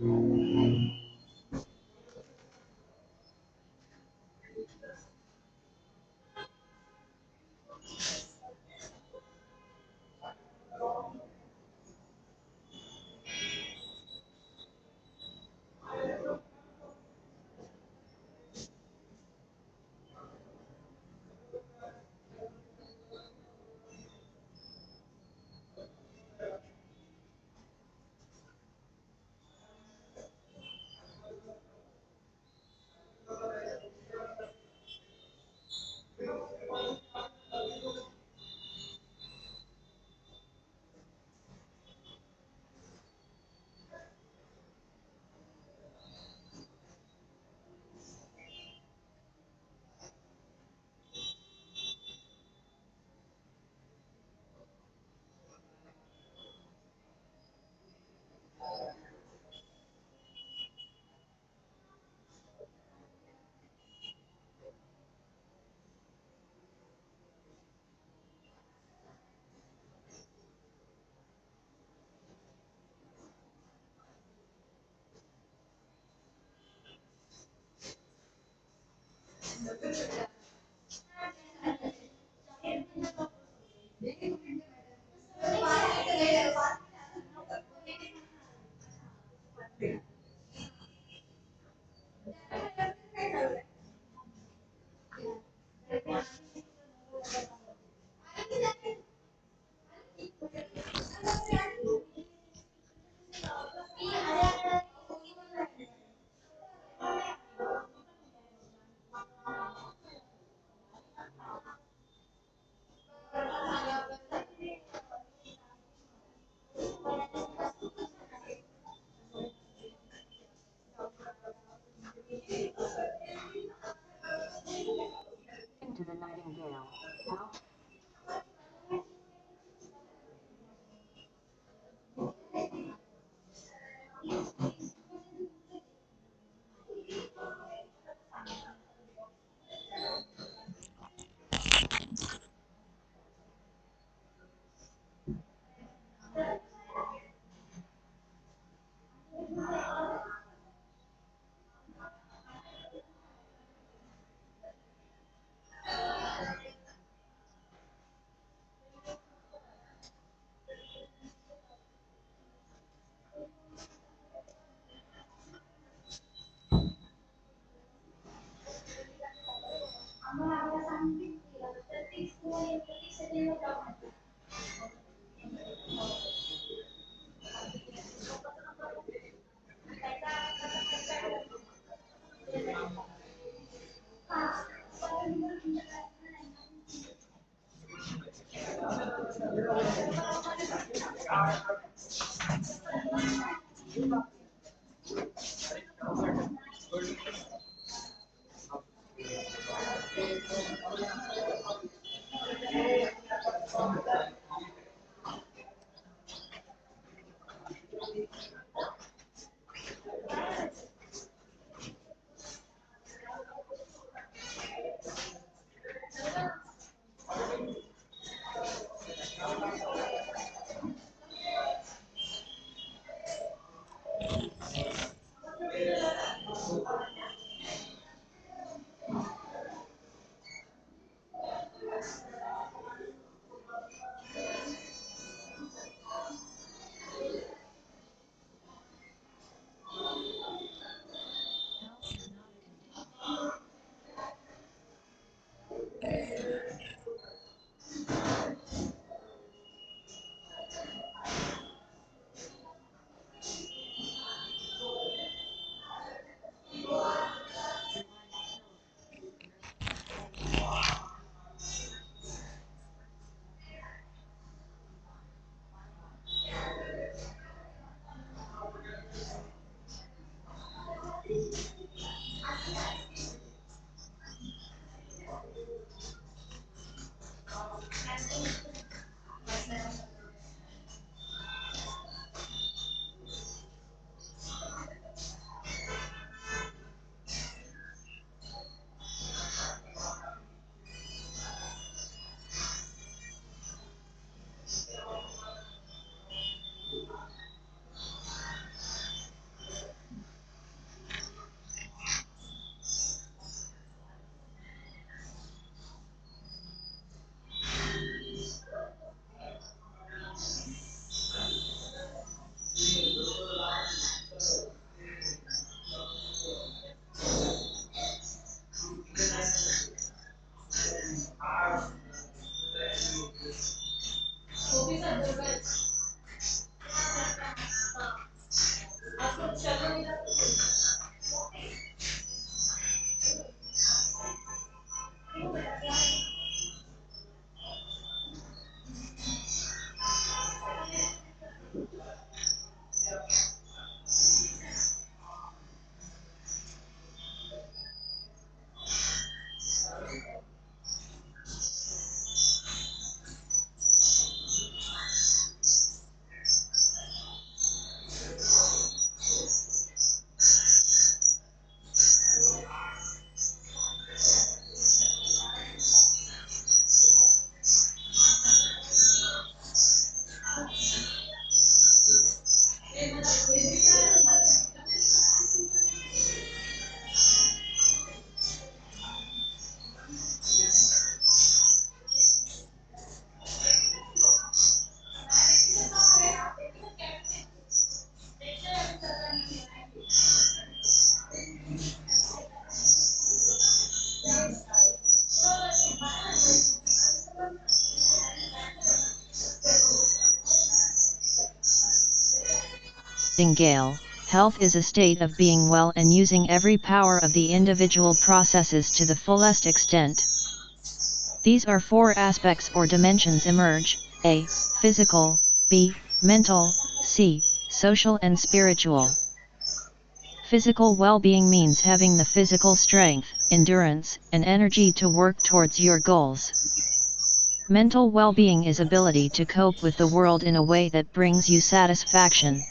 To the Nightingale. Now Nightingale, health is a state of being well and using every power of the individual processes to the fullest extent. These are four aspects or dimensions emerge: A. Physical, B. Mental, C. Social and spiritual. Physical well-being means having the physical strength, endurance, and energy to work towards your goals. Mental well-being is ability to cope with the world in a way that brings you satisfaction.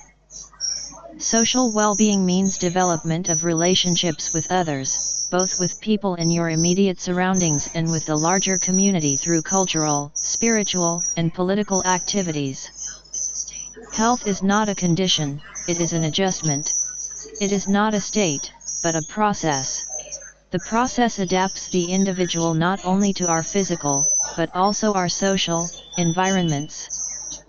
Social well-being means development of relationships with others, both with people in your immediate surroundings and with the larger community through cultural, spiritual, and political activities. Health is not a condition, it is an adjustment. It is not a state, but a process. The process adapts the individual not only to our physical, but also our social, environments.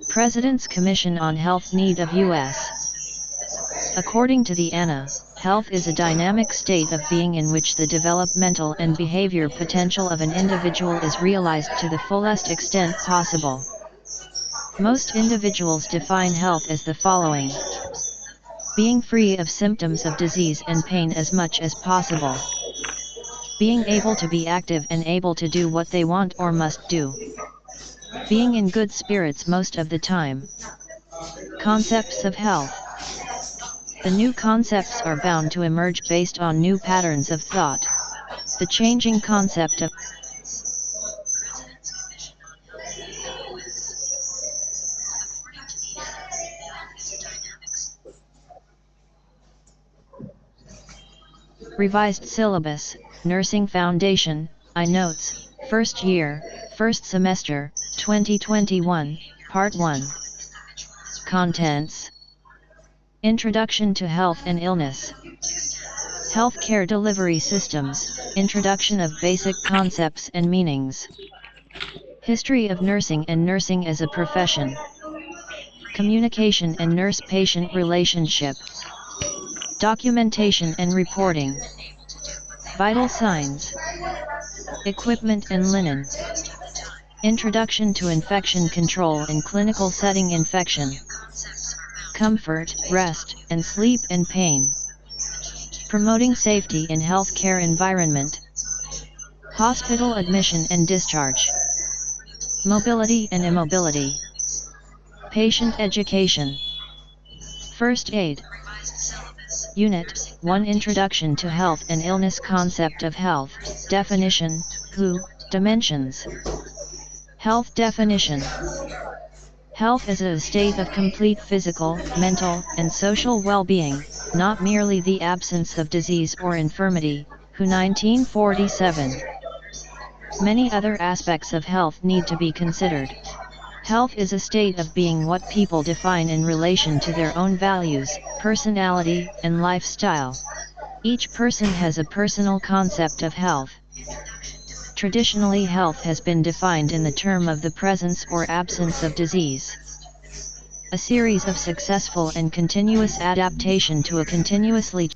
President's Commission on Health Need of U.S. According to the ANA, health is a dynamic state of being in which the developmental and behavior potential of an individual is realized to the fullest extent possible. Most individuals define health as the following: being free of symptoms of disease and pain as much as possible. Being able to be active and able to do what they want or must do. Being in good spirits most of the time. Concepts of health. The new concepts are bound to emerge based on new patterns of thought. The changing concept of Revised Syllabus, Nursing Foundation, I Notes, First Year, First Semester, 2021, Part 1. Contents: Introduction to Health and Illness. Healthcare Delivery Systems, Introduction of Basic Concepts and Meanings. History of Nursing and Nursing as a Profession. Communication and Nurse-Patient Relationship. Documentation and Reporting. Vital Signs. Equipment and Linen. Introduction to Infection Control in Clinical Setting Infection. Comfort, Rest, and Sleep and Pain. Promoting Safety in Healthcare Environment. Hospital Admission and Discharge. Mobility and Immobility. Patient Education. First Aid. Unit 1 Introduction to Health and Illness. Concept of Health, Definition, WHO, Dimensions. Health definition. Health is a state of complete physical, mental, and social well-being, not merely the absence of disease or infirmity, WHO 1947. Many other aspects of health need to be considered. Health is a state of being what people define in relation to their own values, personality, and lifestyle. Each person has a personal concept of health. Traditionally, health has been defined in the term of the presence or absence of disease. A series of successful and continuous adaptation to a continuously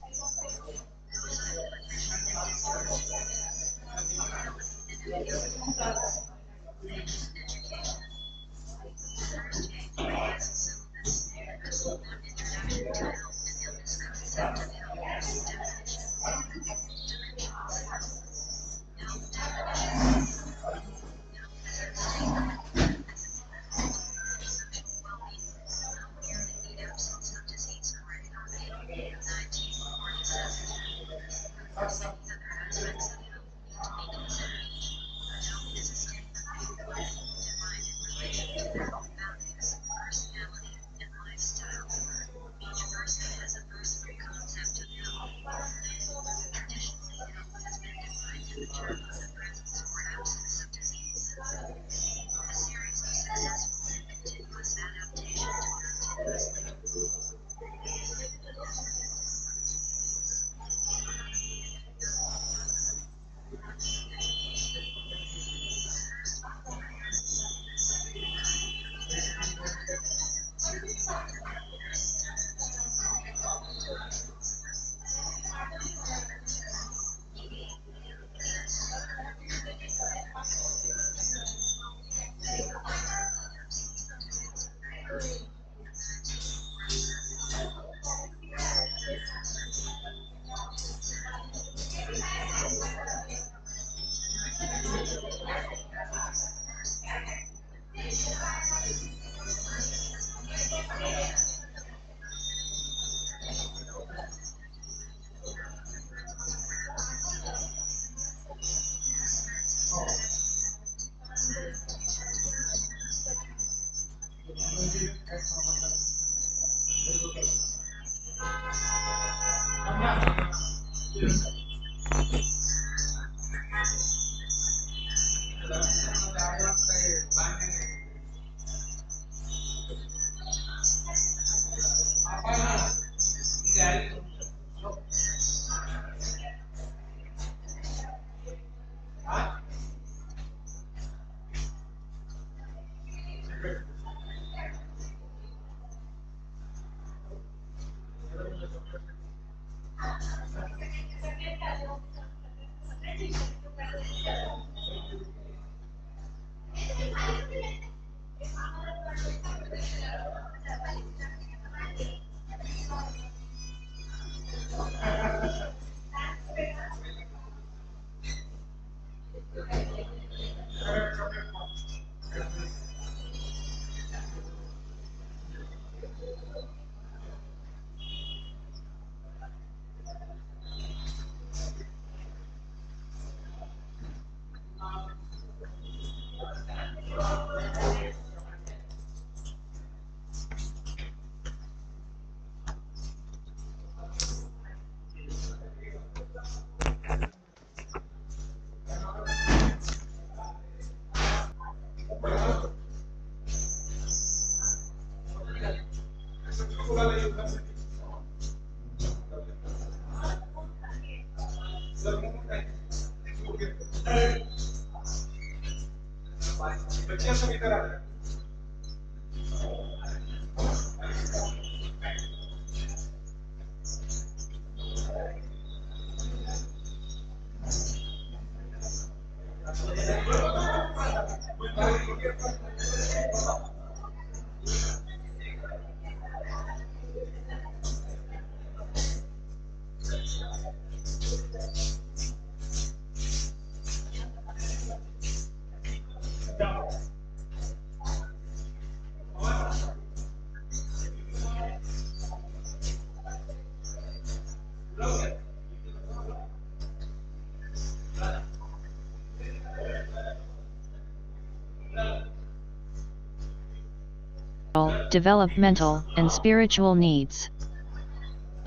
Developmental, and spiritual needs.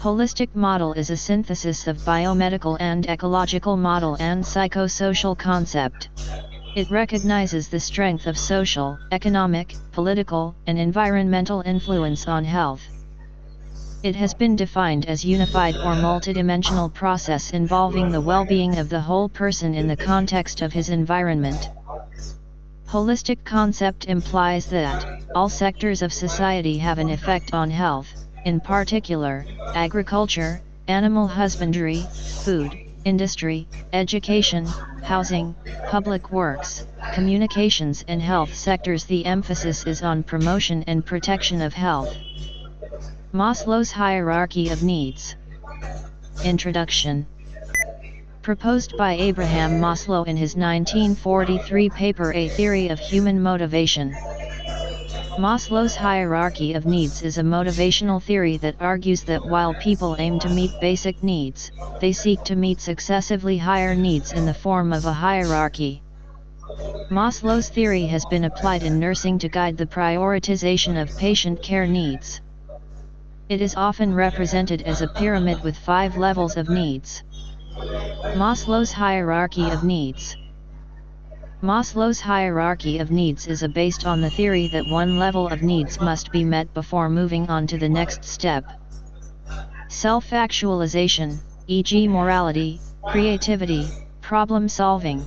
Holistic model is a synthesis of biomedical and ecological model and psychosocial concept. It recognizes the strength of social, economic, political, and environmental influence on health. It has been defined as unified or multidimensional process involving the well-being of the whole person in the context of his environment. Holistic concept implies that all sectors of society have an effect on health, in particular, agriculture, animal husbandry, food, industry, education, housing, public works, communications and health sectors. The emphasis is on promotion and protection of health. Maslow's hierarchy of needs. Introduction. Proposed by Abraham Maslow in his 1943 paper A Theory of Human Motivation. Maslow's hierarchy of needs is a motivational theory that argues that while people aim to meet basic needs, they seek to meet successively higher needs in the form of a hierarchy. Maslow's theory has been applied in nursing to guide the prioritization of patient care needs. It is often represented as a pyramid with 5 levels of needs. Maslow's hierarchy of needs. Maslow's hierarchy of needs is based on the theory that one level of needs must be met before moving on to the next step. Self-actualization, e.g. morality, creativity, problem-solving.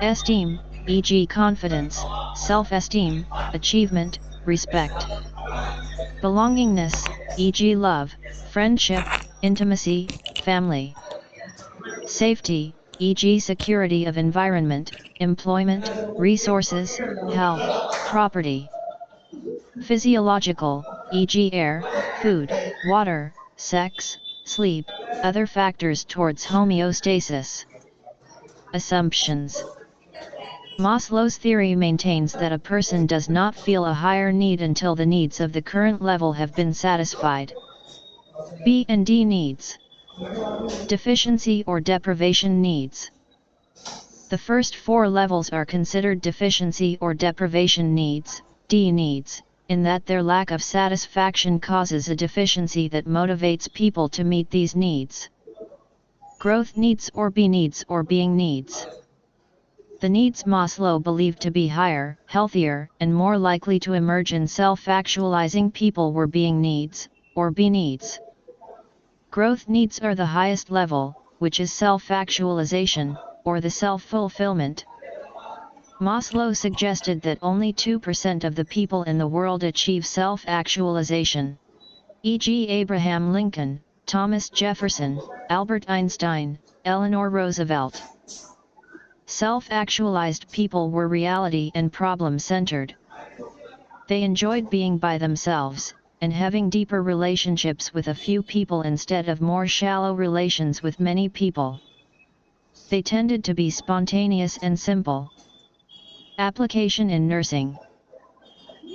Esteem, e.g. confidence, self-esteem, achievement, respect. Belongingness, e.g. love, friendship, intimacy, family. Safety, e.g. security of environment, employment, resources, health, property. Physiological, e.g. air, food, water, sex, sleep, other factors towards homeostasis. Assumptions. Maslow's theory maintains that a person does not feel a higher need until the needs of the current level have been satisfied. B and D needs. Deficiency or deprivation needs. The first 4 levels are considered deficiency or deprivation needs, D needs, in that their lack of satisfaction causes a deficiency that motivates people to meet these needs. Growth needs or B needs or being needs. The needs Maslow believed to be higher, healthier, and more likely to emerge in self-actualizing people were being needs, or B needs. Growth needs are the highest level, which is self-actualization, or the self-fulfillment. Maslow suggested that only 2% of the people in the world achieve self-actualization. E.g. Abraham Lincoln, Thomas Jefferson, Albert Einstein, Eleanor Roosevelt. Self-actualized people were reality and problem-centered. They enjoyed being by themselves, and having deeper relationships with a few people instead of more shallow relations with many people. They tended to be spontaneous and simple. Application in nursing.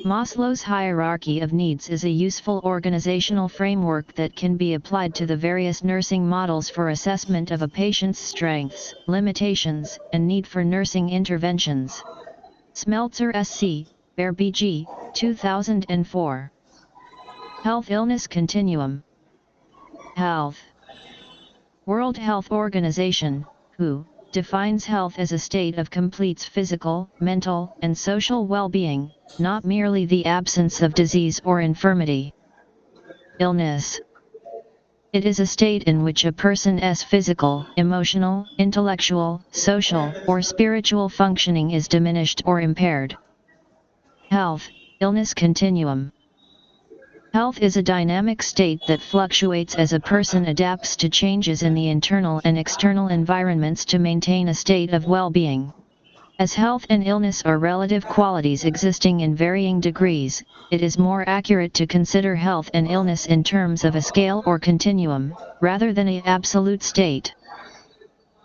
Maslow's hierarchy of needs is a useful organizational framework that can be applied to the various nursing models for assessment of a patient's strengths, limitations, and need for nursing interventions. Smeltzer S.C., Bear B.G., 2004. Health-Illness Continuum. Health. World Health Organization, WHO, defines health as a state of complete physical, mental, and social well-being, not merely the absence of disease or infirmity. Illness. It is a state in which a person's physical, emotional, intellectual, social, or spiritual functioning is diminished or impaired. Health, illness continuum. Health is a dynamic state that fluctuates as a person adapts to changes in the internal and external environments to maintain a state of well-being. As health and illness are relative qualities existing in varying degrees, it is more accurate to consider health and illness in terms of a scale or continuum, rather than an absolute state.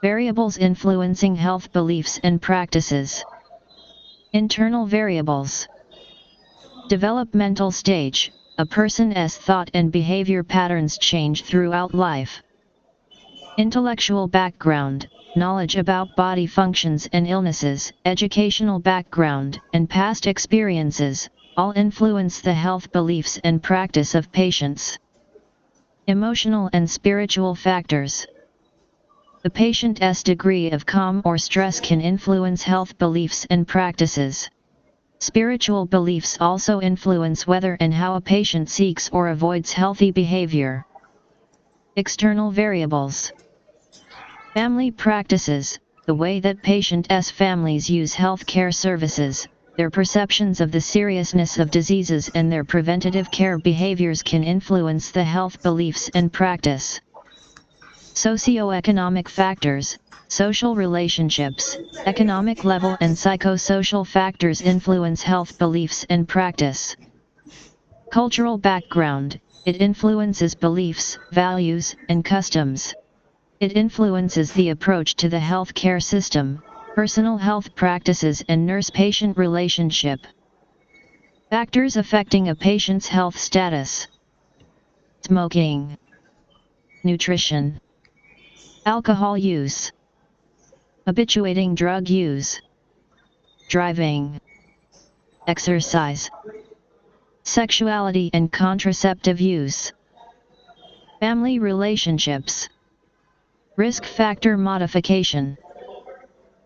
Variables influencing health beliefs and practices. Internal variables. Developmental stage. A person's thought and behavior patterns change throughout life. Intellectual background, knowledge about body functions and illnesses, educational background, and past experiences, all influence the health beliefs and practice of patients. Emotional and spiritual factors. The patient's degree of calm or stress can influence health beliefs and practices. Spiritual beliefs also influence whether and how a patient seeks or avoids healthy behavior. External variables. Family practices, the way that patients' families use health care services, their perceptions of the seriousness of diseases and their preventative care behaviors can influence the health beliefs and practice. Socioeconomic factors. Social relationships, economic level and psychosocial factors influence health beliefs and practice. Cultural background, it influences beliefs, values, and customs. It influences the approach to the health care system, personal health practices and nurse-patient relationship. Factors affecting a patient's health status. Smoking, nutrition, alcohol use, habituating drug use, driving, exercise, sexuality and contraceptive use, family relationships, risk factor modification,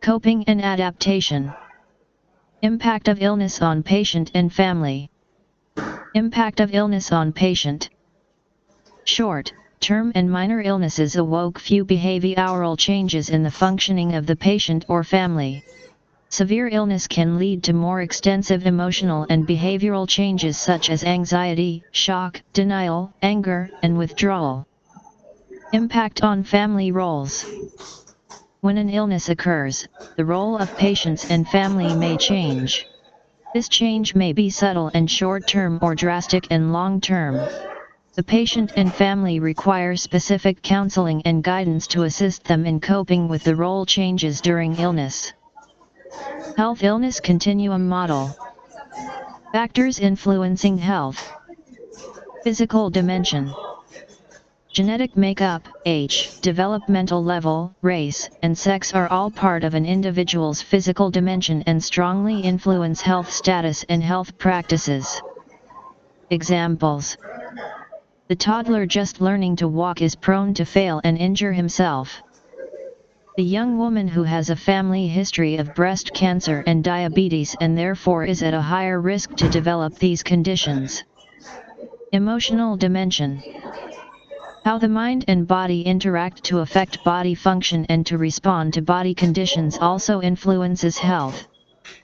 coping and adaptation, impact of illness on patient and family, impact of illness on patient. Short-term and minor illnesses evoke few behavioral changes in the functioning of the patient or family. Severe illness can lead to more extensive emotional and behavioral changes such as anxiety, shock, denial, anger, and withdrawal. Impact on family roles. When an illness occurs, the role of patients and family may change. This change may be subtle and short-term or drastic and long-term. The patient and family require specific counseling and guidance to assist them in coping with the role changes during illness. Health-illness continuum model. Factors influencing health. Physical dimension. Genetic makeup, age, developmental level, race, and sex are all part of an individual's physical dimension and strongly influence health status and health practices. Examples. The toddler just learning to walk is prone to fail and injure himself. The young woman who has a family history of breast cancer and diabetes and therefore is at a higher risk to develop these conditions. Emotional dimension. How the mind and body interact to affect body function and to respond to body conditions also influences health.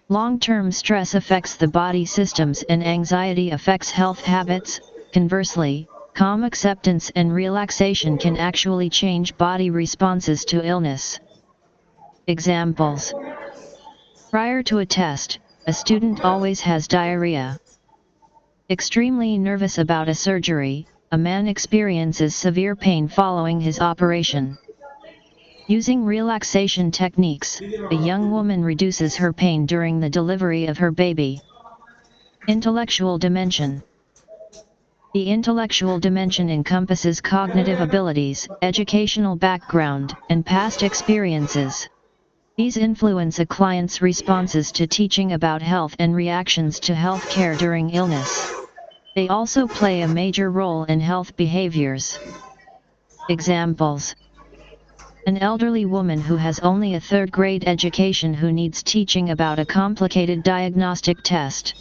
Long-term stress affects the body systems and anxiety affects health habits. Conversely, calm acceptance and relaxation can actually change body responses to illness. Examples. Prior to a test, a student always has diarrhea. Extremely nervous about a surgery, a man experiences severe pain following his operation. Using relaxation techniques, a young woman reduces her pain during the delivery of her baby. Intellectual dimension. The intellectual dimension encompasses cognitive abilities, educational background, and past experiences. These influence a client's responses to teaching about health and reactions to health care during illness. They also play a major role in health behaviors. Examples. An elderly woman who has only a third-grade education who needs teaching about a complicated diagnostic test.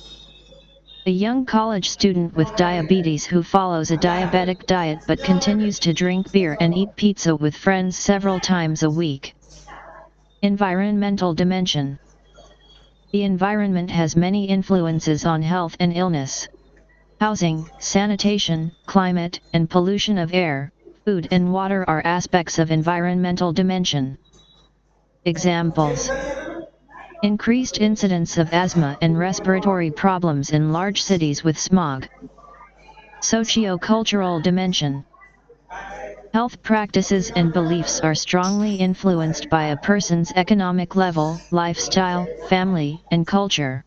A young college student with diabetes who follows a diabetic diet but continues to drink beer and eat pizza with friends several times a week. Environmental dimension. The environment has many influences on health and illness. Housing, sanitation, climate, and pollution of air, food and water are aspects of environmental dimension. Examples: increased incidence of asthma and respiratory problems in large cities with smog. Socio-cultural dimension. Health practices and beliefs are strongly influenced by a person's economic level, lifestyle, family, and culture.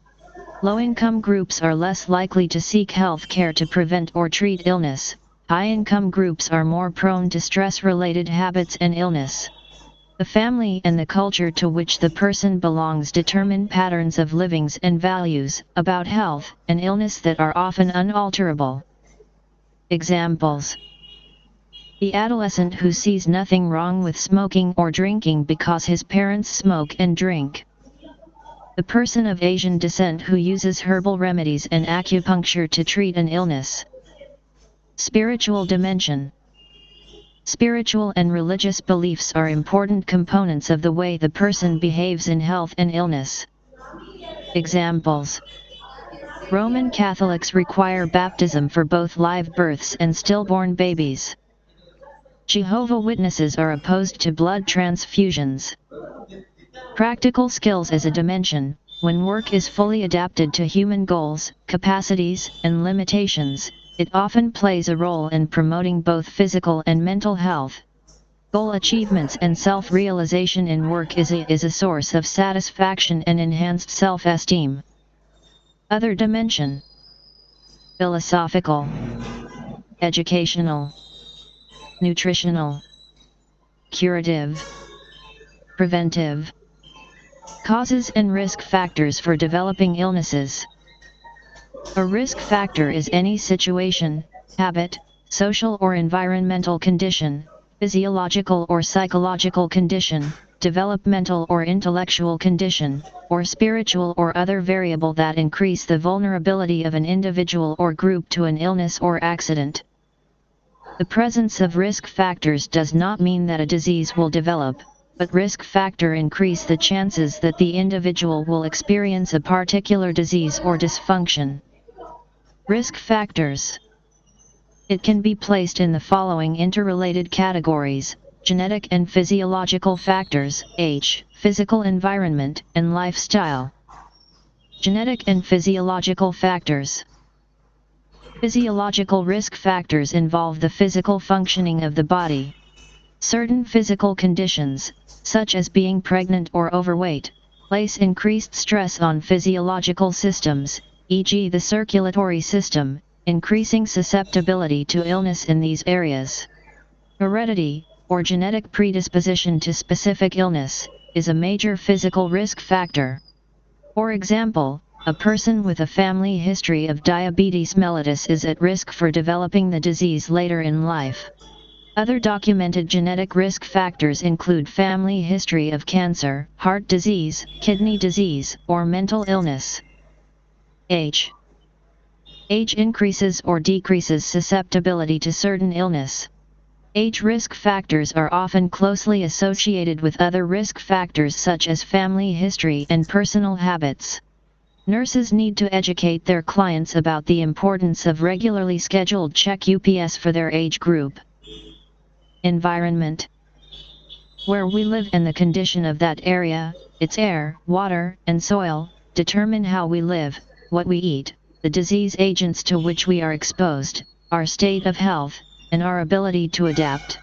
Low-income groups are less likely to seek health care to prevent or treat illness. High-income groups are more prone to stress-related habits and illness. The family and the culture to which the person belongs determine patterns of livings and values about health and illness that are often unalterable. Examples: the adolescent who sees nothing wrong with smoking or drinking because his parents smoke and drink. The person of Asian descent who uses herbal remedies and acupuncture to treat an illness. Spiritual dimension. Spiritual and religious beliefs are important components of the way the person behaves in health and illness. Examples: Roman Catholics require baptism for both live births and stillborn babies. Jehovah's Witnesses are opposed to blood transfusions. Practical skills as a dimension. When work is fully adapted to human goals, capacities, and limitations, it often plays a role in promoting both physical and mental health. Goal achievements and self-realization in work is a source of satisfaction and enhanced self-esteem. Other dimension. Philosophical, educational, nutritional, curative, preventive. Causes and risk factors for developing illnesses. A risk factor is any situation, habit, social or environmental condition, physiological or psychological condition, developmental or intellectual condition, or spiritual or other variable that increase the vulnerability of an individual or group to an illness or accident. The presence of risk factors does not mean that a disease will develop, but risk factor increase the chances that the individual will experience a particular disease or dysfunction. Risk factors. It can be placed in the following interrelated categories: genetic and physiological factors, H, physical environment, and lifestyle. Genetic and physiological factors. Physiological risk factors involve the physical functioning of the body. Certain physical conditions, such as being pregnant or overweight, place increased stress on physiological systems, e.g. the circulatory system, increasing susceptibility to illness in these areas. Heredity, or genetic predisposition to specific illness, is a major physical risk factor. For example, a person with a family history of diabetes mellitus is at risk for developing the disease later in life. Other documented genetic risk factors include family history of cancer, heart disease, kidney disease, or mental illness. Age. Age increases or decreases susceptibility to certain illness. Age risk factors are often closely associated with other risk factors such as family history and personal habits. Nurses need to educate their clients about the importance of regularly scheduled check-ups for their age group. Environment. Where we live and the condition of that area, its air, water, and soil, determine how we live, what we eat, the disease agents to which we are exposed, our state of health, and our ability to adapt.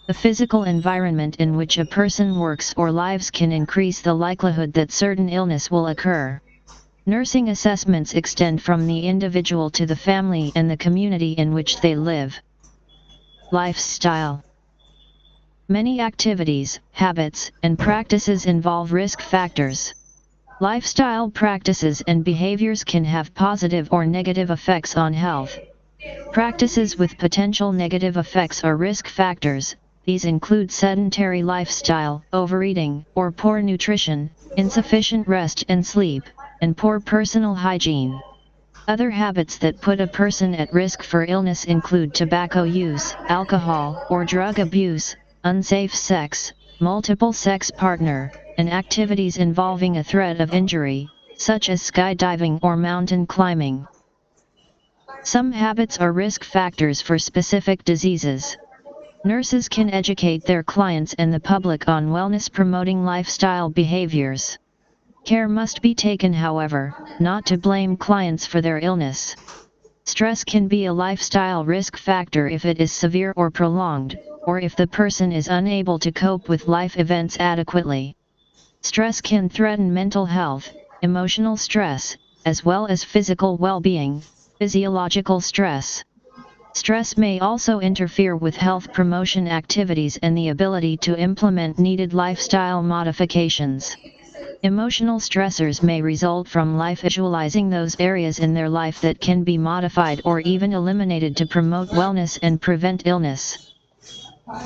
The physical environment in which a person works or lives can increase the likelihood that certain illness will occur. Nursing assessments extend from the individual to the family and the community in which they live. Lifestyle. Many activities, habits, and practices involve risk factors. Lifestyle practices and behaviors can have positive or negative effects on health. Practices with potential negative effects are risk factors. These include sedentary lifestyle, overeating, or poor nutrition, insufficient rest and sleep, and poor personal hygiene. Other habits that put a person at risk for illness include tobacco use, alcohol or drug abuse, unsafe sex, multiple sex partner, and activities involving a threat of injury, such as skydiving or mountain climbing. Some habits are risk factors for specific diseases. Nurses can educate their clients and the public on wellness-promoting lifestyle behaviors. Care must be taken, however, not to blame clients for their illness. Stress can be a lifestyle risk factor if it is severe or prolonged, or if the person is unable to cope with life events adequately. Stress can threaten mental health, emotional stress, as well as physical well-being, physiological stress. Stress may also interfere with health promotion activities and the ability to implement needed lifestyle modifications. Emotional stressors may result from life visualizing those areas in their life that can be modified or even eliminated to promote wellness and prevent illness.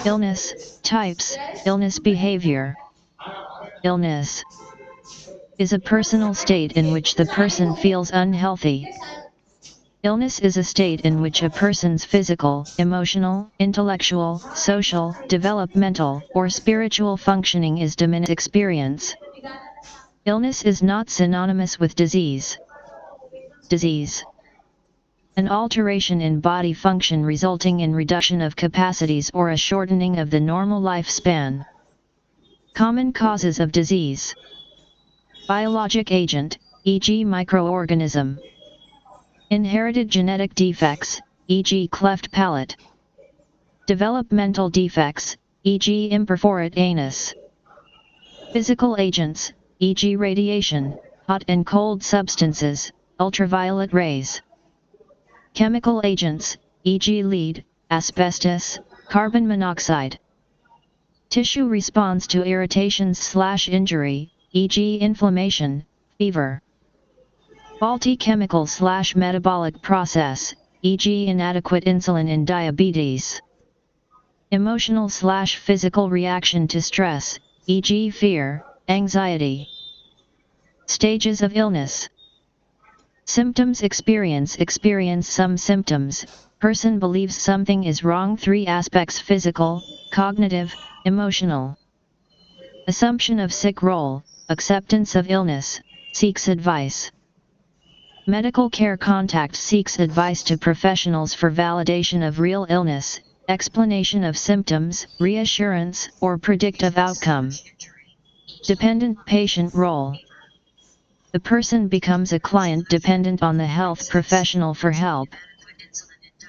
Illness types, illness behavior. Illness is a personal state in which the person feels unhealthy. Illness is a state in which a person's physical, emotional, intellectual, social, developmental, or spiritual functioning is diminished experience. Illness is not synonymous with disease. Disease: an alteration in body function resulting in reduction of capacities or a shortening of the normal lifespan. Common causes of disease: biologic agent, e.g. microorganism. Inherited genetic defects, e.g. cleft palate. Developmental defects, e.g. imperforate anus. Physical agents, e.g. radiation, hot and cold substances, ultraviolet rays. Chemical agents, e.g. lead, asbestos, carbon monoxide. Tissue response to irritations/injury, e.g. inflammation, fever. Faulty chemical/metabolic process, e.g. inadequate insulin in diabetes. Emotional/physical reaction to stress, e.g. fear, anxiety. Stages of illness. Symptoms: experience some symptoms, person believes something is wrong. 3 aspects: physical, cognitive, emotional. Assumption of sick role, acceptance of illness, seeks advice. Medical care: contact seeks advice to professionals for validation of real illness, explanation of symptoms, reassurance, or predictive outcome. Dependent patient role. The person becomes a client dependent on the health professional for help.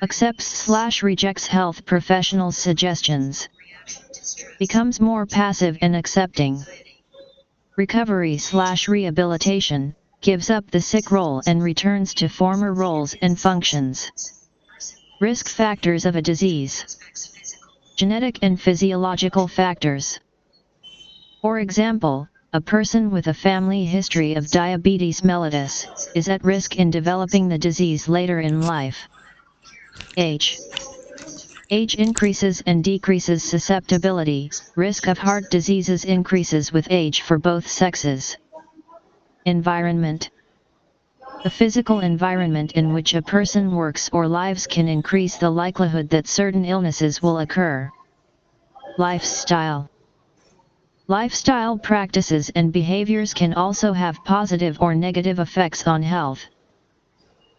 Accepts/rejects health professionals' suggestions. Becomes more passive and accepting. Recovery/rehabilitation. Gives up the sick role and returns to former roles and functions. Risk factors of a disease. Genetic and physiological factors. For example, a person with a family history of diabetes mellitus is at risk in developing the disease later in life. Age. Age increases and decreases susceptibility. Risk of heart diseases increases with age for both sexes. Environment. The physical environment in which a person works or lives can increase the likelihood that certain illnesses will occur. Lifestyle. Lifestyle practices and behaviors can also have positive or negative effects on health.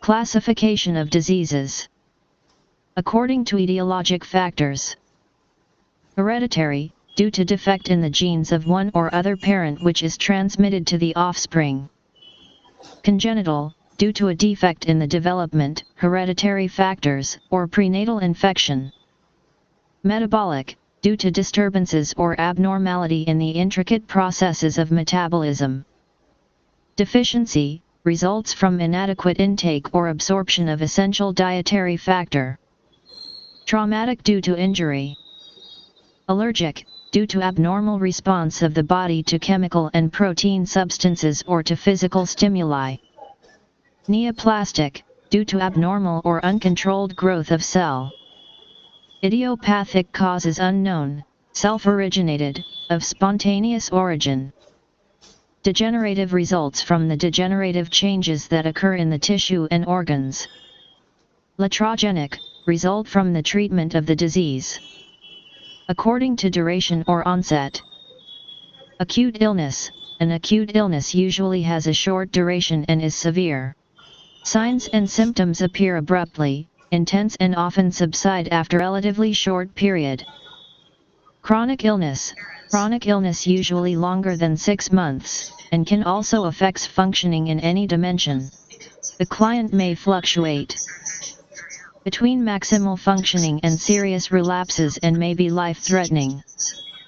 Classification of diseases. According to etiologic factors. Hereditary, due to defect in the genes of one or other parent which is transmitted to the offspring. Congenital, due to a defect in the development, hereditary factors, or prenatal infection. Metabolic, due to disturbances or abnormality in the intricate processes of metabolism. Deficiency, results from inadequate intake or absorption of essential dietary factor. Traumatic, due to injury. Allergic, due to abnormal response of the body to chemical and protein substances or to physical stimuli. Neoplastic, due to abnormal or uncontrolled growth of cell. Idiopathic, causes unknown, self-originated, of spontaneous origin. Degenerative results from the degenerative changes that occur in the tissue and organs. Iatrogenic, result from the treatment of the disease. According to duration or onset. Acute illness. An acute illness usually has a short duration and is severe. Signs and symptoms appear abruptly, intense and often subside after a relatively short period. Chronic illness. Chronic illness usually longer than 6 months, and can also affect functioning in any dimension. The client may fluctuate between maximal functioning and serious relapses and may be life-threatening.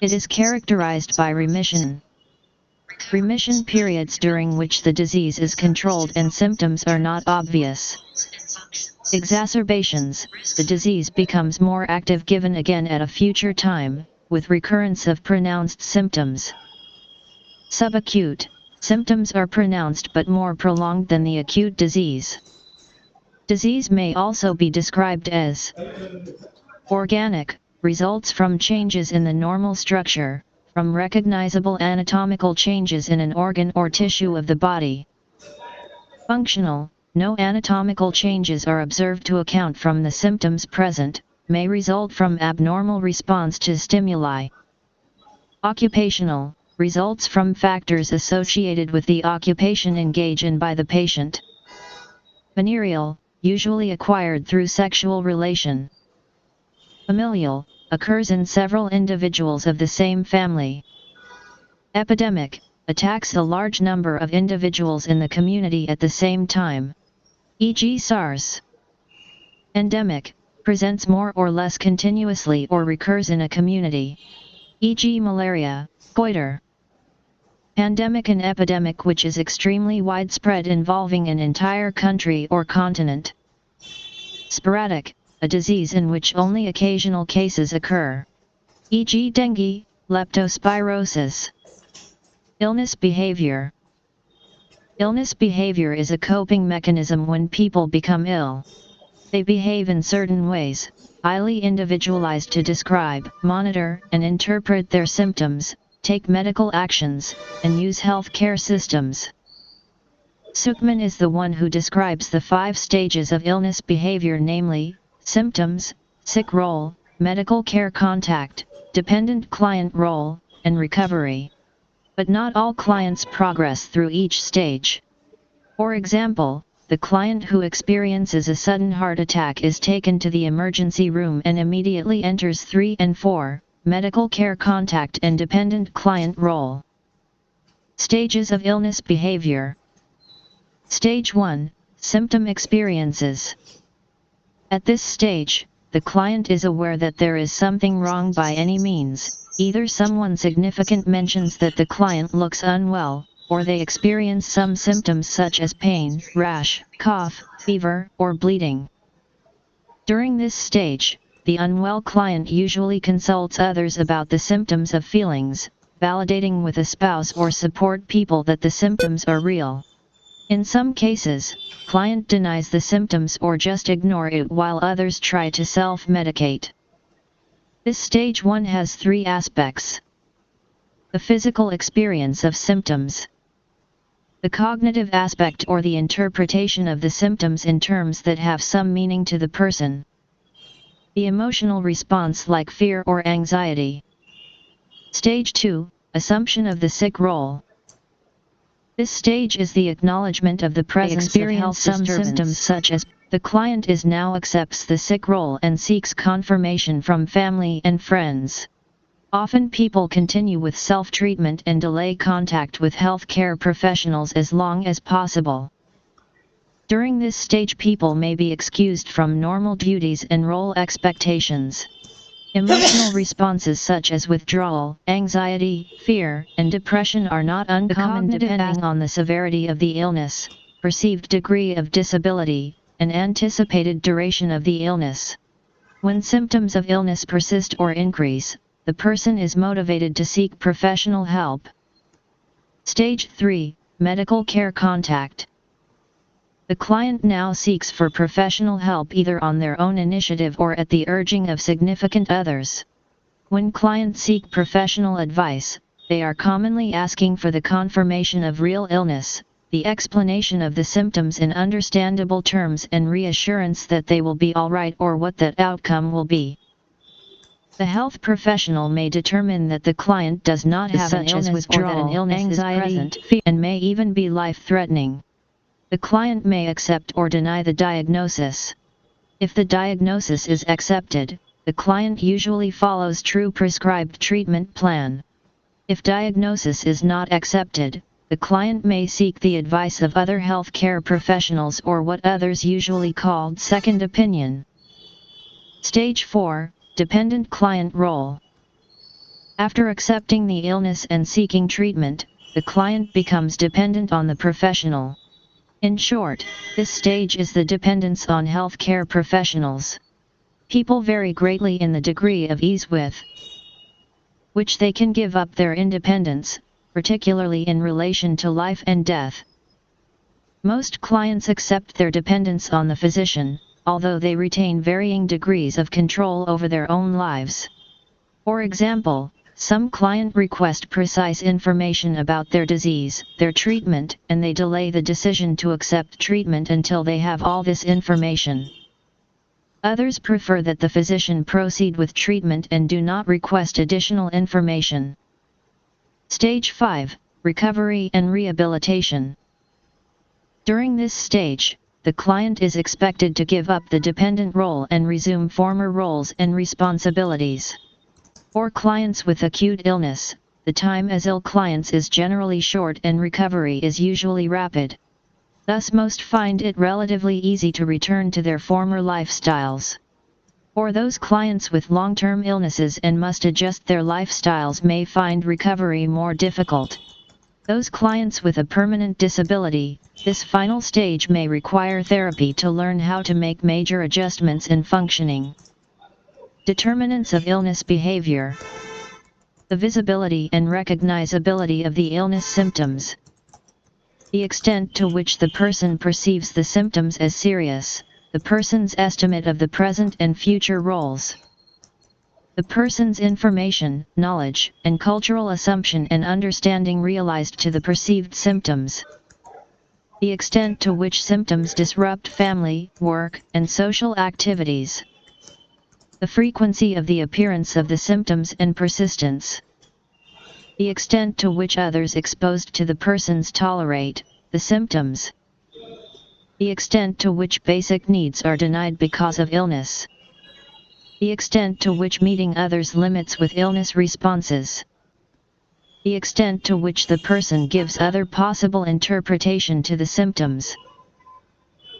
It is characterized by remission. Remission periods during which the disease is controlled and symptoms are not obvious. Exacerbations. The disease becomes more active given again at a future time, with recurrence of pronounced symptoms. Subacute. Symptoms are pronounced but more prolonged than the acute disease. Disease may also be described as organic, results from changes in the normal structure, from recognizable anatomical changes in an organ or tissue of the body. Functional, no anatomical changes are observed to account from the symptoms present, may result from abnormal response to stimuli. Occupational, results from factors associated with the occupation engaged in by the patient. Venereal, usually acquired through sexual relation. Familial, occurs in several individuals of the same family. Epidemic, attacks a large number of individuals in the community at the same time, e.g. SARS. Endemic, presents more or less continuously or recurs in a community, e.g. malaria, goiter. Pandemic and epidemic, which is extremely widespread involving an entire country or continent. Sporadic, a disease in which only occasional cases occur, e.g. dengue, leptospirosis. Illness behavior. Illness behavior is a coping mechanism when people become ill. They behave in certain ways, highly individualized to describe, monitor, and interpret their symptoms, take medical actions, and use health care systems. Suchman is the one who describes the 5 stages of illness behavior, namely, symptoms, sick role, medical care contact, dependent client role, and recovery. But not all clients progress through each stage. For example, the client who experiences a sudden heart attack is taken to the emergency room and immediately enters 3 and 4, medical care contact and dependent client role. Stages of illness behavior. Stage 1, symptom experiences. At this stage, the client is aware that there is something wrong by any means, either someone significant mentions that the client looks unwell, or they experience some symptoms such as pain, rash, cough, fever, or bleeding. During this stage, the unwell client usually consults others about the symptoms of feelings, validating with a spouse or support people that the symptoms are real. In some cases, client denies the symptoms or just ignore it while others try to self-medicate. This stage 1 has 3 aspects. The physical experience of symptoms. The cognitive aspect or the interpretation of the symptoms in terms that have some meaning to the person. The emotional response like fear or anxiety. Stage 2, assumption of the sick role. This stage is the acknowledgement of the presence of health symptoms such as the client is now accepts the sick role and seeks confirmation from family and friends. Often people continue with self-treatment and delay contact with healthcare professionals as long as possible. During this stage people may be excused from normal duties and role expectations. Emotional responses such as withdrawal, anxiety, fear, and depression are not uncommon depending on the severity of the illness, perceived degree of disability, and anticipated duration of the illness. When symptoms of illness persist or increase, the person is motivated to seek professional help. Stage 3, medical care contact. The client now seeks for professional help either on their own initiative or at the urging of significant others. When clients seek professional advice, they are commonly asking for the confirmation of real illness, the explanation of the symptoms in understandable terms, and reassurance that they will be all right or what that outcome will be. The health professional may determine that the client does not have an illness or that an illness anxiety, is present, and may even be life-threatening. The client may accept or deny the diagnosis. If the diagnosis is accepted, the client usually follows true prescribed treatment plan. If diagnosis is not accepted, the client may seek the advice of other healthcare professionals or what others usually called second opinion. Stage 4, Dependent Client Role. After accepting the illness and seeking treatment, the client becomes dependent on the professional. In short, this stage is the dependence on healthcare professionals. People vary greatly in the degree of ease with which they can give up their independence, particularly in relation to life and death. Most clients accept their dependence on the physician, although they retain varying degrees of control over their own lives. For example, some clients request precise information about their disease, their treatment, and they delay the decision to accept treatment until they have all this information. Others prefer that the physician proceed with treatment and do not request additional information. Stage 5, Recovery and Rehabilitation. During this stage, the client is expected to give up the dependent role and resume former roles and responsibilities. For clients with acute illness, the time as ill clients is generally short and recovery is usually rapid. Thus most find it relatively easy to return to their former lifestyles. For those clients with long-term illnesses and must adjust their lifestyles may find recovery more difficult. Those clients with a permanent disability, this final stage may require therapy to learn how to make major adjustments in functioning. Determinants of illness behavior. The visibility and recognizability of the illness symptoms. The extent to which the person perceives the symptoms as serious, the person's estimate of the present and future roles. The person's information, knowledge, and cultural assumption and understanding realized to the perceived symptoms. The extent to which symptoms disrupt family, work, and social activities. The frequency of the appearance of the symptoms and persistence. The extent to which others exposed to the persons tolerate the symptoms. The extent to which basic needs are denied because of illness. The extent to which meeting others limits with illness responses. The extent to which the person gives other possible interpretation to the symptoms.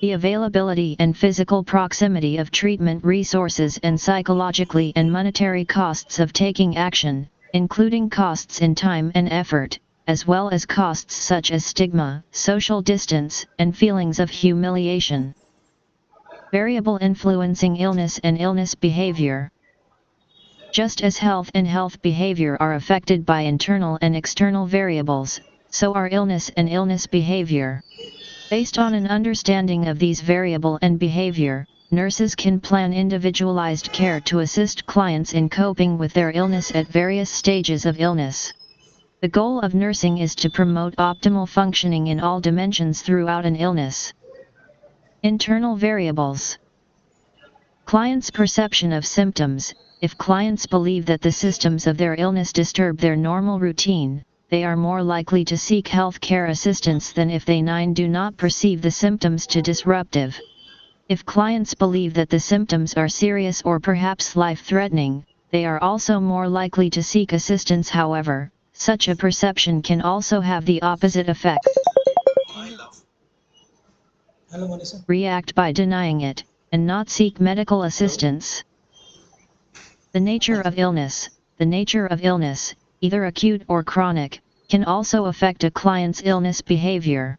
The availability and physical proximity of treatment resources and psychologically and monetary costs of taking action, including costs in time and effort, as well as costs such as stigma, social distance, and feelings of humiliation. Variable influencing illness and illness behavior. Just as health and health behavior are affected by internal and external variables, so are illness and illness behavior. Based on an understanding of these variable and behavior, nurses can plan individualized care to assist clients in coping with their illness at various stages of illness. The goal of nursing is to promote optimal functioning in all dimensions throughout an illness. Internal variables. Clients' perception of symptoms. If clients believe that the symptoms of their illness disturb their normal routine, they are more likely to seek health care assistance than if they do not perceive the symptoms to disruptive. If clients believe that the symptoms are serious or perhaps life-threatening, they are also more likely to seek assistance. However, such a perception can also have the opposite effect. React by denying it, and not seek medical assistance. The nature of illness. The nature of illness, either acute or chronic, can also affect a client's illness behavior.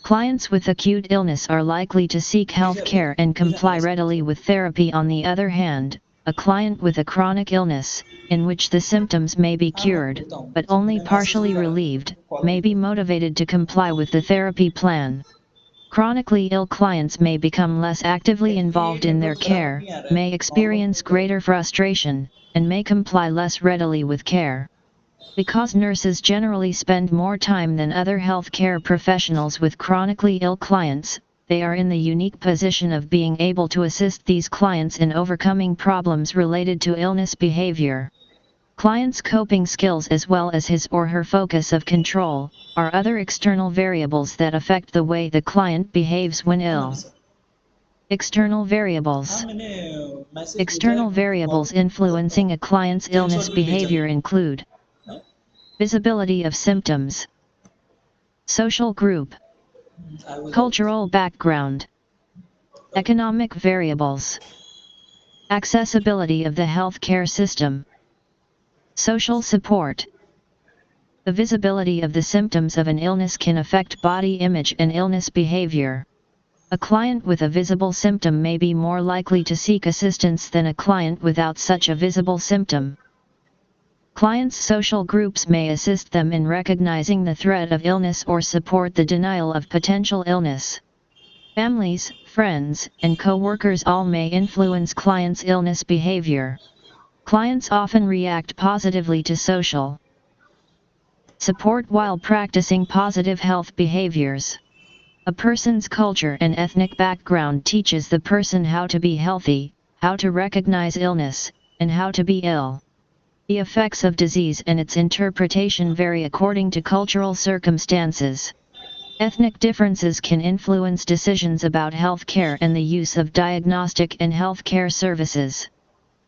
Clients with acute illness are likely to seek health care and comply readily with therapy. On the other hand, a client with a chronic illness, in which the symptoms may be cured, but only partially relieved, may be motivated to comply with the therapy plan. Chronically ill clients may become less actively involved in their care, may experience greater frustration, and may comply less readily with care. Because nurses generally spend more time than other healthcare professionals with chronically ill clients, they are in the unique position of being able to assist these clients in overcoming problems related to illness behavior. Clients' coping skills as well as his or her focus of control, are other external variables that affect the way the client behaves when ill. External variables. External variables influencing a client's illness behavior include visibility of symptoms, social group, cultural background, economic variables, accessibility of the healthcare system, social support. The visibility of the symptoms of an illness can affect body image and illness behavior. A client with a visible symptom may be more likely to seek assistance than a client without such a visible symptom. Clients' social groups may assist them in recognizing the threat of illness or support the denial of potential illness. Families, friends, and co-workers all may influence clients' illness behavior. Clients often react positively to social support while practicing positive health behaviors. A person's culture and ethnic background teaches the person how to be healthy, how to recognize illness, and how to be ill. The effects of disease and its interpretation vary according to cultural circumstances. Ethnic differences can influence decisions about health care and the use of diagnostic and health care services.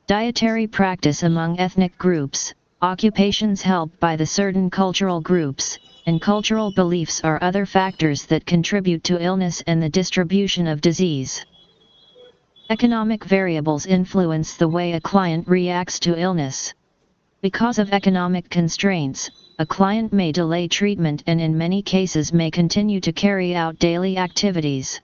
Dietary practice among ethnic groups, occupations held by the certain cultural groups, and cultural beliefs are other factors that contribute to illness and the distribution of disease. Economic variables influence the way a client reacts to illness. Because of economic constraints, a client may delay treatment and in many cases may continue to carry out daily activities.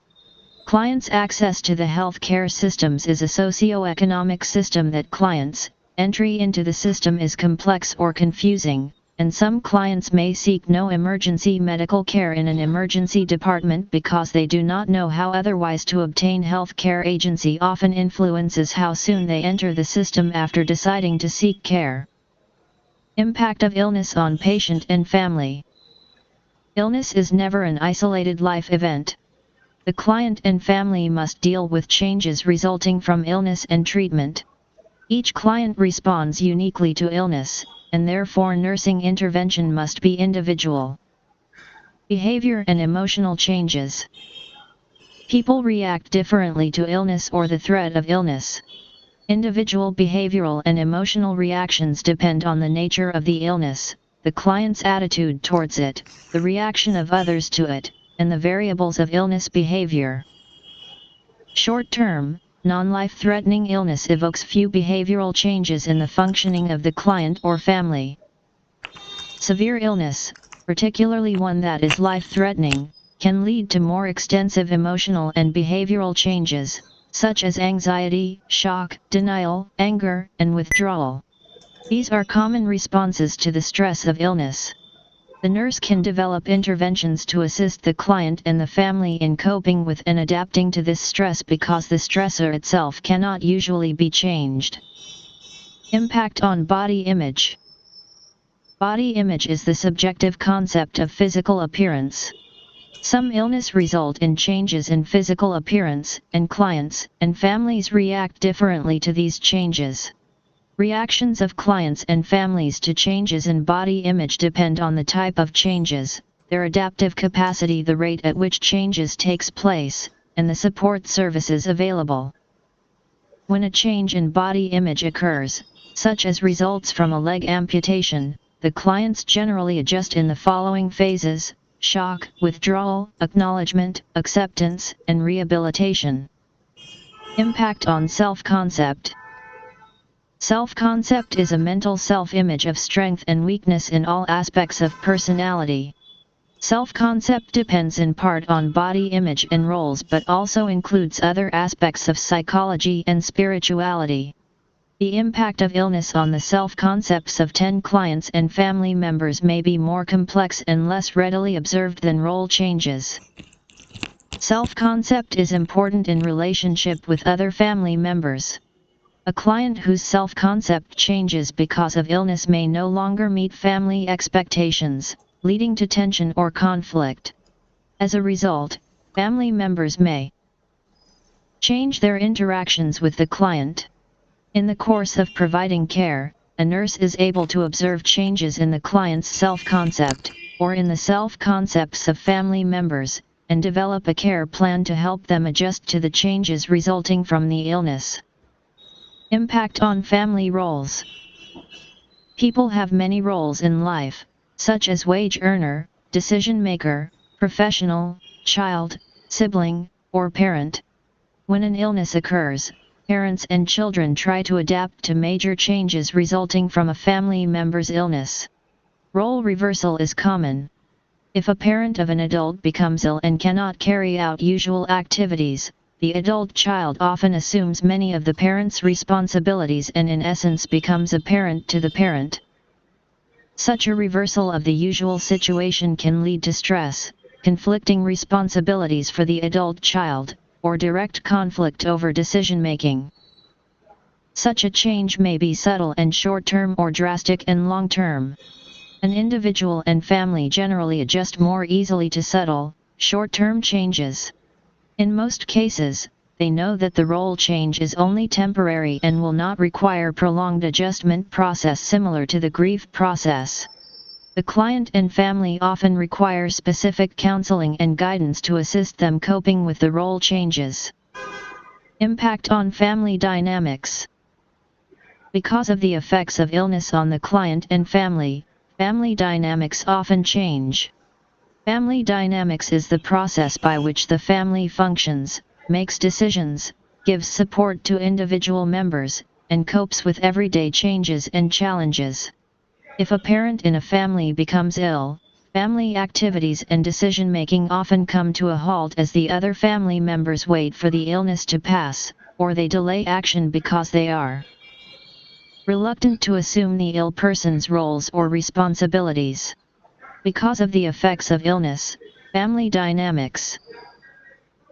Clients' access to the healthcare systems is a socio-economic system that clients' entry into the system is complex or confusing, and some clients may seek no emergency medical care in an emergency department because they do not know how otherwise to obtain health care. Agency often influences how soon they enter the system after deciding to seek care. Impact of illness on patient and family. Illness is never an isolated life event. The client and family must deal with changes resulting from illness and treatment. Each client responds uniquely to illness, and therefore nursing intervention must be individual. Behavior and emotional changes. People react differently to illness or the threat of illness. Individual behavioral and emotional reactions depend on the nature of the illness, the client's attitude towards it, the reaction of others to it, and the variables of illness behavior. Short-term, non-life-threatening illness evokes few behavioral changes in the functioning of the client or family. Severe illness, particularly one that is life-threatening, can lead to more extensive emotional and behavioral changes, such as anxiety, shock, denial, anger, and withdrawal. These are common responses to the stress of illness. The nurse can develop interventions to assist the client and the family in coping with and adapting to this stress because the stressor itself cannot usually be changed. Impact on body image. Body image is the subjective concept of physical appearance. Some illness result in changes in physical appearance, and clients and families react differently to these changes. Reactions of clients and families to changes in body image depend on the type of changes, their adaptive capacity, the rate at which changes takes place, and the support services available. When a change in body image occurs, such as results from a leg amputation, the clients generally adjust in the following phases: shock, withdrawal, acknowledgement, acceptance, and rehabilitation. Impact on self-concept. Self-concept is a mental self-image of strength and weakness in all aspects of personality. Self-concept depends in part on body image and roles but also includes other aspects of psychology and spirituality. The impact of illness on the self-concepts of 10 clients and family members may be more complex and less readily observed than role changes. Self-concept is important in relationship with other family members. A client whose self-concept changes because of illness may no longer meet family expectations, leading to tension or conflict. As a result, family members may change their interactions with the client. In the course of providing care, a nurse is able to observe changes in the client's self-concept, or in the self-concepts of family members, and develop a care plan to help them adjust to the changes resulting from the illness. Impact on family roles. People have many roles in life, such as wage earner, decision maker, professional, child, sibling, or parent. When an illness occurs, parents and children try to adapt to major changes resulting from a family member's illness. Role reversal is common. If a parent of an adult becomes ill and cannot carry out usual activities, the adult child often assumes many of the parent's responsibilities and in essence becomes a parent to the parent. Such a reversal of the usual situation can lead to stress, conflicting responsibilities for the adult child, or direct conflict over decision-making. Such a change may be subtle and short-term or drastic and long-term. An individual and family generally adjust more easily to subtle, short-term changes. In most cases, they know that the role change is only temporary and will not require prolonged adjustment process similar to the grief process. The client and family often require specific counseling and guidance to assist them coping with the role changes. Impact on family dynamics. Because of the effects of illness on the client and family dynamics often change. Family dynamics is the process by which the family functions, makes decisions, gives support to individual members, and copes with everyday changes and challenges. If a parent in a family becomes ill, family activities and decision-making often come to a halt as the other family members wait for the illness to pass, or they delay action because they are reluctant to assume the ill person's roles or responsibilities. Because of the effects of illness, family dynamics.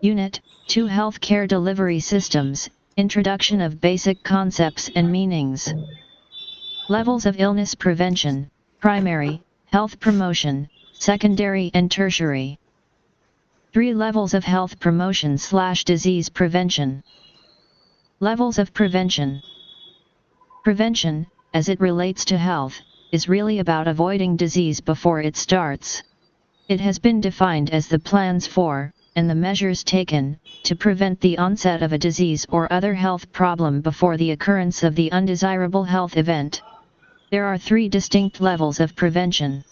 Unit 2 Healthcare Delivery Systems, Introduction of Basic Concepts and Meanings. Levels of illness prevention, primary, health promotion, secondary and tertiary. 3 levels of health promotion/disease prevention. Levels of prevention. Prevention, as it relates to health, is really about avoiding disease before it starts. It has been defined as the plans for, and the measures taken, to prevent the onset of a disease or other health problem before the occurrence of the undesirable health event. There are 3 distinct levels of prevention.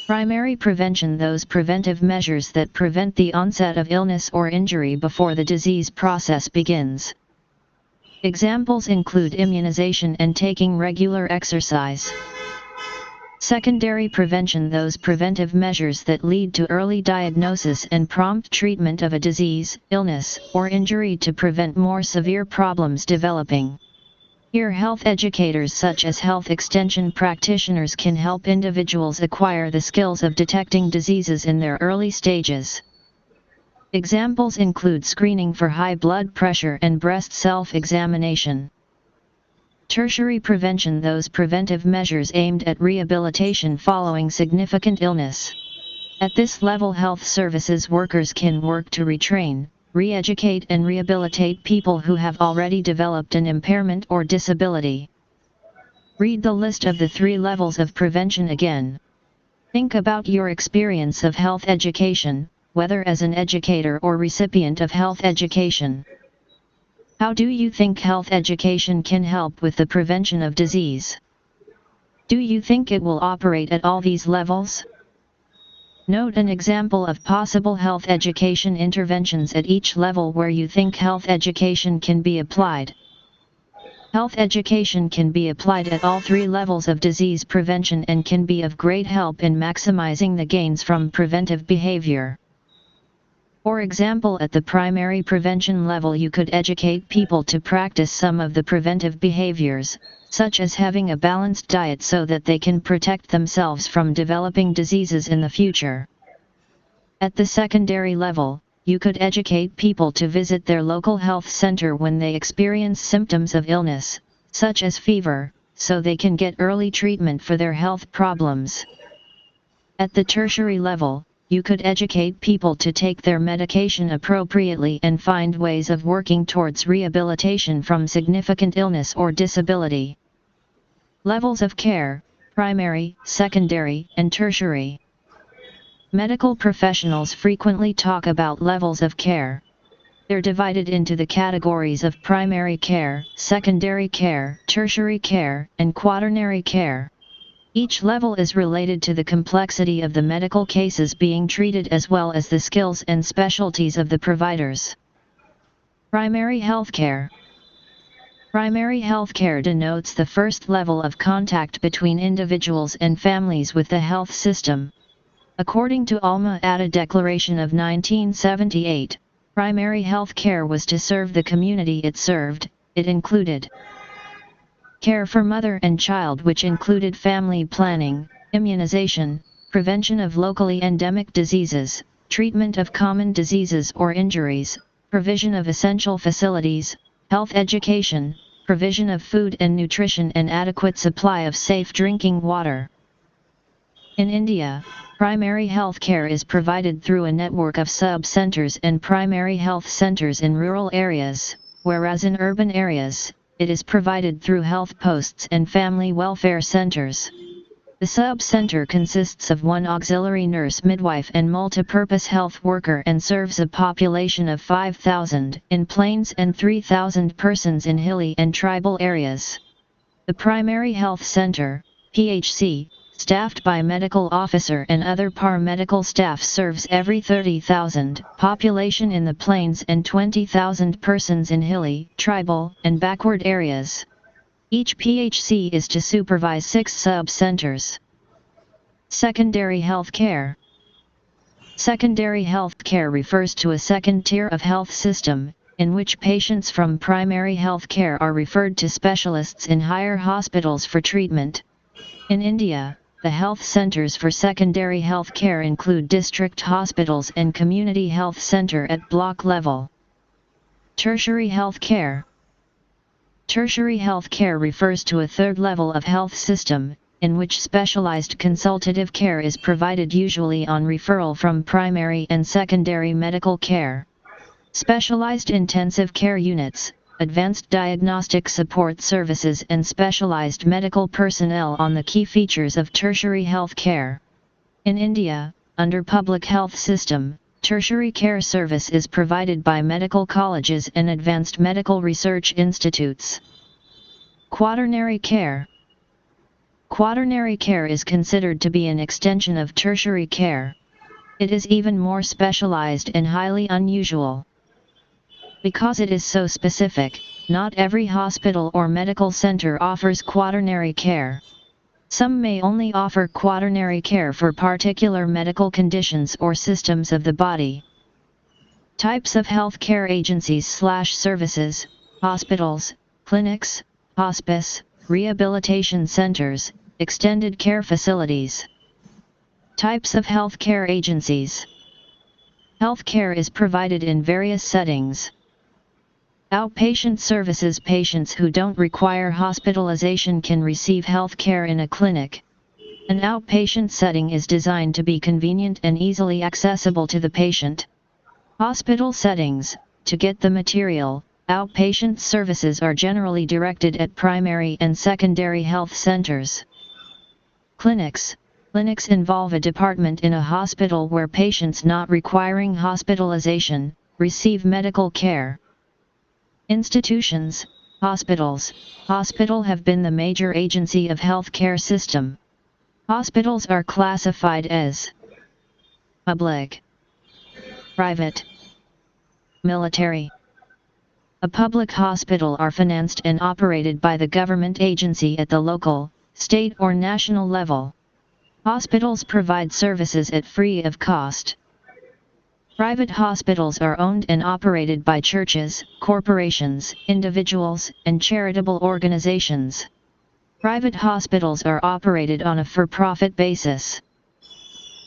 Primary prevention: those preventive measures that prevent the onset of illness or injury before the disease process begins. Examples include immunization and taking regular exercise. Secondary prevention: those preventive measures that lead to early diagnosis and prompt treatment of a disease, illness, or injury to prevent more severe problems developing. Here health educators such as health extension practitioners can help individuals acquire the skills of detecting diseases in their early stages. Examples include screening for high blood pressure and breast self-examination. Tertiary prevention: those preventive measures aimed at rehabilitation following significant illness. At this level, health services workers can work to retrain, re-educate and rehabilitate people who have already developed an impairment or disability. Read the list of the 3 levels of prevention again. Think about your experience of health education, whether as an educator or recipient of health education. How do you think health education can help with the prevention of disease? Do you think it will operate at all these levels? Note an example of possible health education interventions at each level where you think health education can be applied. Health education can be applied at all 3 levels of disease prevention and can be of great help in maximizing the gains from preventive behavior. For example, at the primary prevention level, you could educate people to practice some of the preventive behaviors, such as having a balanced diet so that they can protect themselves from developing diseases in the future. At the secondary level, you could educate people to visit their local health center when they experience symptoms of illness, such as fever, so they can get early treatment for their health problems. At the tertiary level, you could educate people to take their medication appropriately and find ways of working towards rehabilitation from significant illness or disability. Levels of care: primary, secondary, and tertiary. Medical professionals frequently talk about levels of care. They're divided into the categories of primary care, secondary care, tertiary care, and quaternary care. Each level is related to the complexity of the medical cases being treated as well as the skills and specialties of the providers. Primary healthcare. Primary healthcare denotes the first level of contact between individuals and families with the health system. According to Alma Ata Declaration of 1978, primary health care was to serve the community it served. It included care for mother and child, which included family planning, immunization, prevention of locally endemic diseases, treatment of common diseases or injuries, provision of essential facilities, health education, provision of food and nutrition, and adequate supply of safe drinking water. In India, primary health care is provided through a network of sub-centers and primary health centers in rural areas, whereas in urban areas, it is provided through health posts and family welfare centers. The sub-center consists of one auxiliary nurse midwife and multipurpose health worker and serves a population of 5,000 in plains and 3,000 persons in hilly and tribal areas. The primary health center, PHC, staffed by medical officer and other paramedical staff, serves every 30,000 population in the plains and 20,000 persons in hilly, tribal, and backward areas. Each PHC is to supervise 6 sub-centers. Secondary health care. Secondary health care refers to a second tier of health system, in which patients from primary health care are referred to specialists in higher hospitals for treatment. In India, the health centers for secondary health care include district hospitals and community health center at block level. Tertiary health care. Tertiary health care refers to a third level of health system, in which specialized consultative care is provided, usually on referral from primary and secondary medical care. Specialized intensive care units, advanced diagnostic support services, and specialized medical personnel on the key features of tertiary health care. In India, under public health system, tertiary care service is provided by medical colleges and advanced medical research institutes. Quaternary care. Quaternary care is considered to be an extension of tertiary care. It is even more specialized and highly unusual. Because it is so specific, not every hospital or medical center offers quaternary care. Some may only offer quaternary care for particular medical conditions or systems of the body. Types of healthcare agencies/services: hospitals, clinics, hospice, rehabilitation centers, extended care facilities. Types of healthcare agencies. Healthcare is provided in various settings. Outpatient services: patients who don't require hospitalization can receive health care in a clinic. An outpatient setting is designed to be convenient and easily accessible to the patient. Hospital settings: to get the material, outpatient services are generally directed at primary and secondary health centers. Clinics. Clinics involve a department in a hospital where patients not requiring hospitalization receive medical care. Institutions. Hospitals. Hospital have been the major agency of healthcare system. Hospitals are classified as public, private, military. A public hospital are financed and operated by the government agency at the local, state or national level. Hospitals provide services at free of cost. Private hospitals are owned and operated by churches, corporations, individuals, and charitable organizations. Private hospitals are operated on a for-profit basis.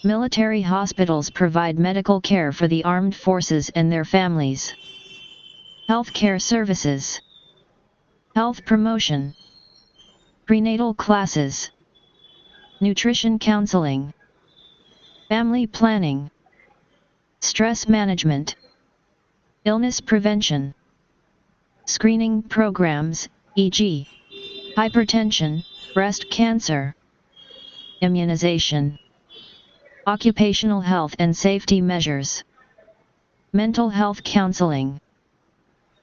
Military hospitals provide medical care for the armed forces and their families. Healthcare services. Health promotion. Prenatal classes. Nutrition counseling. Family planning. Stress management. Illness prevention. Screening programs, e.g., hypertension, breast cancer. Immunization. Occupational health and safety measures. Mental health counseling.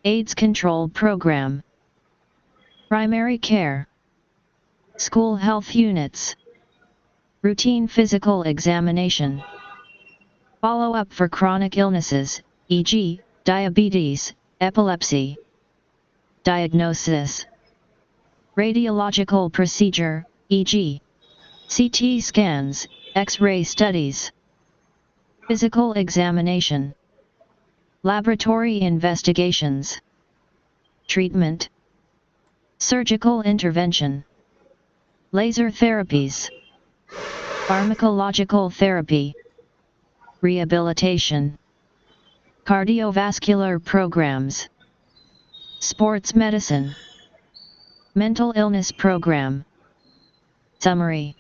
AIDS control program. Primary care. School health units. Routine physical examination. Follow-up for chronic illnesses, e.g., diabetes, epilepsy. Diagnosis. Radiological procedure, e.g., CT scans, X-ray studies. Physical examination. Laboratory investigations. Treatment. Surgical intervention. Laser therapies. Pharmacological therapy. Rehabilitation. Cardiovascular programs. Sports medicine. Mental illness program. Summary.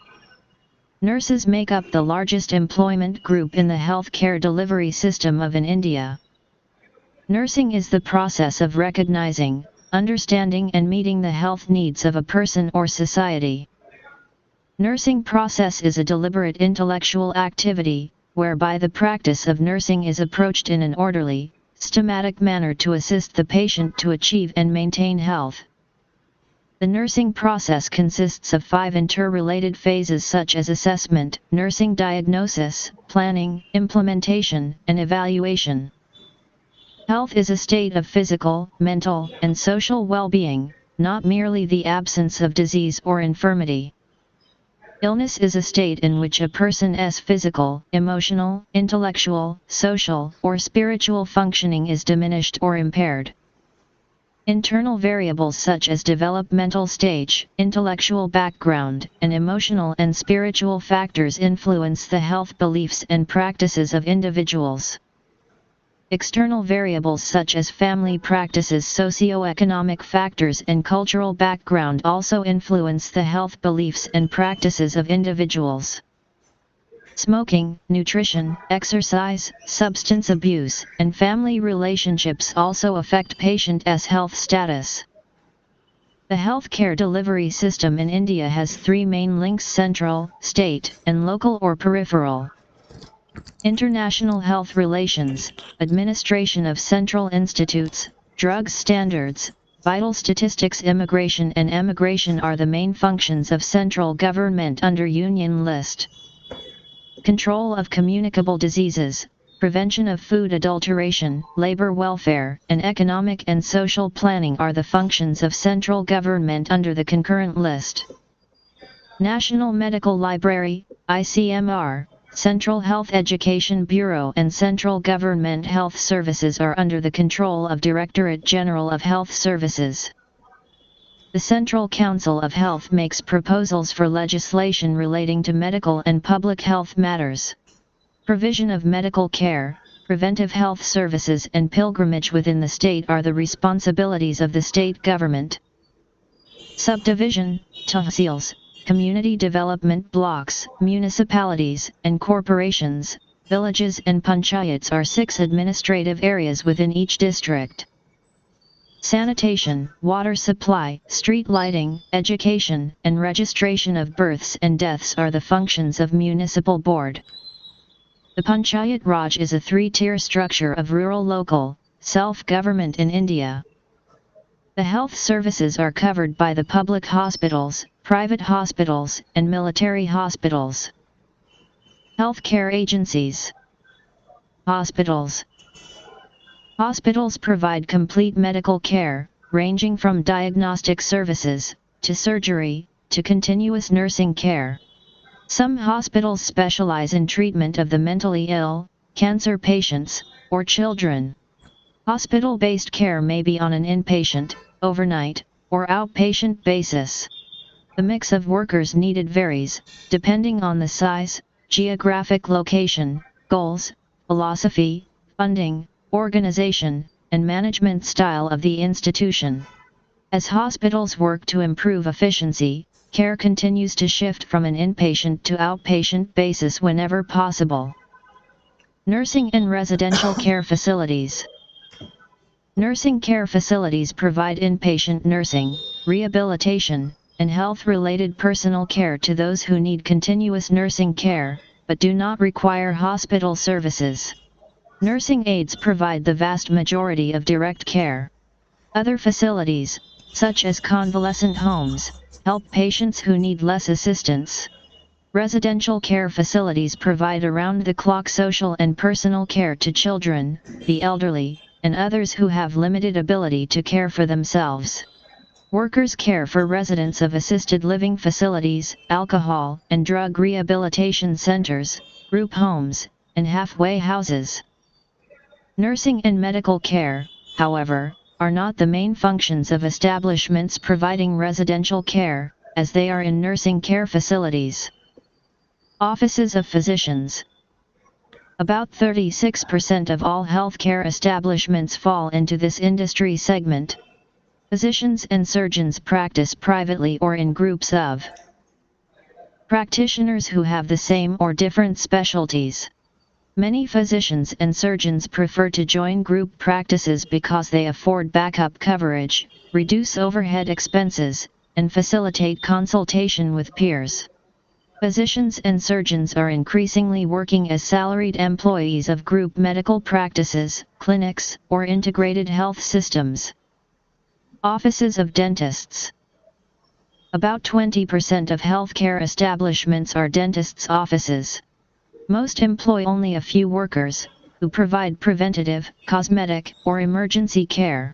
Nurses make up the largest employment group in the healthcare delivery system in India. Nursing is the process of recognizing, understanding and meeting the health needs of a person or society. Nursing process is a deliberate intellectual activity, whereby the practice of nursing is approached in an orderly, systematic manner to assist the patient to achieve and maintain health. The nursing process consists of 5 interrelated phases such as assessment, nursing diagnosis, planning, implementation, and evaluation. Health is a state of physical, mental, and social well-being, not merely the absence of disease or infirmity. Illness is a state in which a person's physical, emotional, intellectual, social, or spiritual functioning is diminished or impaired. Internal variables such as developmental stage, intellectual background, and emotional and spiritual factors influence the health beliefs and practices of individuals. External variables such as family practices, socio-economic factors, and cultural background also influence the health beliefs and practices of individuals. Smoking, nutrition, exercise, substance abuse, and family relationships also affect patients' health status. The healthcare delivery system in India has 3 main links: central, state, and local or peripheral. International health relations, administration of central institutes, drugs standards, vital statistics. Immigration and emigration are the main functions of central government under Union list. Control of communicable diseases, prevention of food adulteration, labor welfare, and economic and social planning are the functions of central government under the concurrent list. National Medical Library, ICMR, Central Health Education Bureau and Central Government Health Services are under the control of Directorate General of Health Services. The Central Council of Health makes proposals for legislation relating to medical and public health matters. Provision of medical care, preventive health services and pilgrimage within the state are the responsibilities of the state government. Subdivision, tahsils, community development blocks, municipalities and corporations, villages and panchayats are 6 administrative areas within each district. Sanitation, water supply, street lighting, education, and registration of births and deaths are the functions of municipal board. The Panchayat Raj is a 3-tier structure of rural local, self-government in India. The health services are covered by the public hospitals, private hospitals, and military hospitals. Healthcare agencies. Hospitals. Hospitals provide complete medical care, ranging from diagnostic services, to surgery, to continuous nursing care. Some hospitals specialize in treatment of the mentally ill, cancer patients, or children. Hospital-based care may be on an inpatient, overnight, or outpatient basis. The mix of workers needed varies, depending on the size, geographic location, goals, philosophy, funding, organization, and management style of the institution. As hospitals work to improve efficiency, care continues to shift from an inpatient to outpatient basis whenever possible. Nursing and residential care facilities. Nursing care facilities provide inpatient nursing, rehabilitation, and health-related personal care to those who need continuous nursing care, but do not require hospital services. Nursing aides provide the vast majority of direct care. Other facilities, such as convalescent homes, help patients who need less assistance. Residential care facilities provide around-the-clock social and personal care to children, the elderly, and others who have limited ability to care for themselves. Workers care for residents of assisted living facilities, alcohol and drug rehabilitation centers, group homes, and halfway houses. Nursing and medical care, however, are not the main functions of establishments providing residential care, as they are in nursing care facilities. Offices of physicians. About 36% of all healthcare establishments fall into this industry segment. Physicians and surgeons practice privately or in groups of practitioners who have the same or different specialties. Many physicians and surgeons prefer to join group practices because they afford backup coverage, reduce overhead expenses, and facilitate consultation with peers. Physicians and surgeons are increasingly working as salaried employees of group medical practices, clinics, or integrated health systems. Offices of dentists. About 20% of healthcare establishments are dentists' offices. Most employ only a few workers, who provide preventative, cosmetic, or emergency care.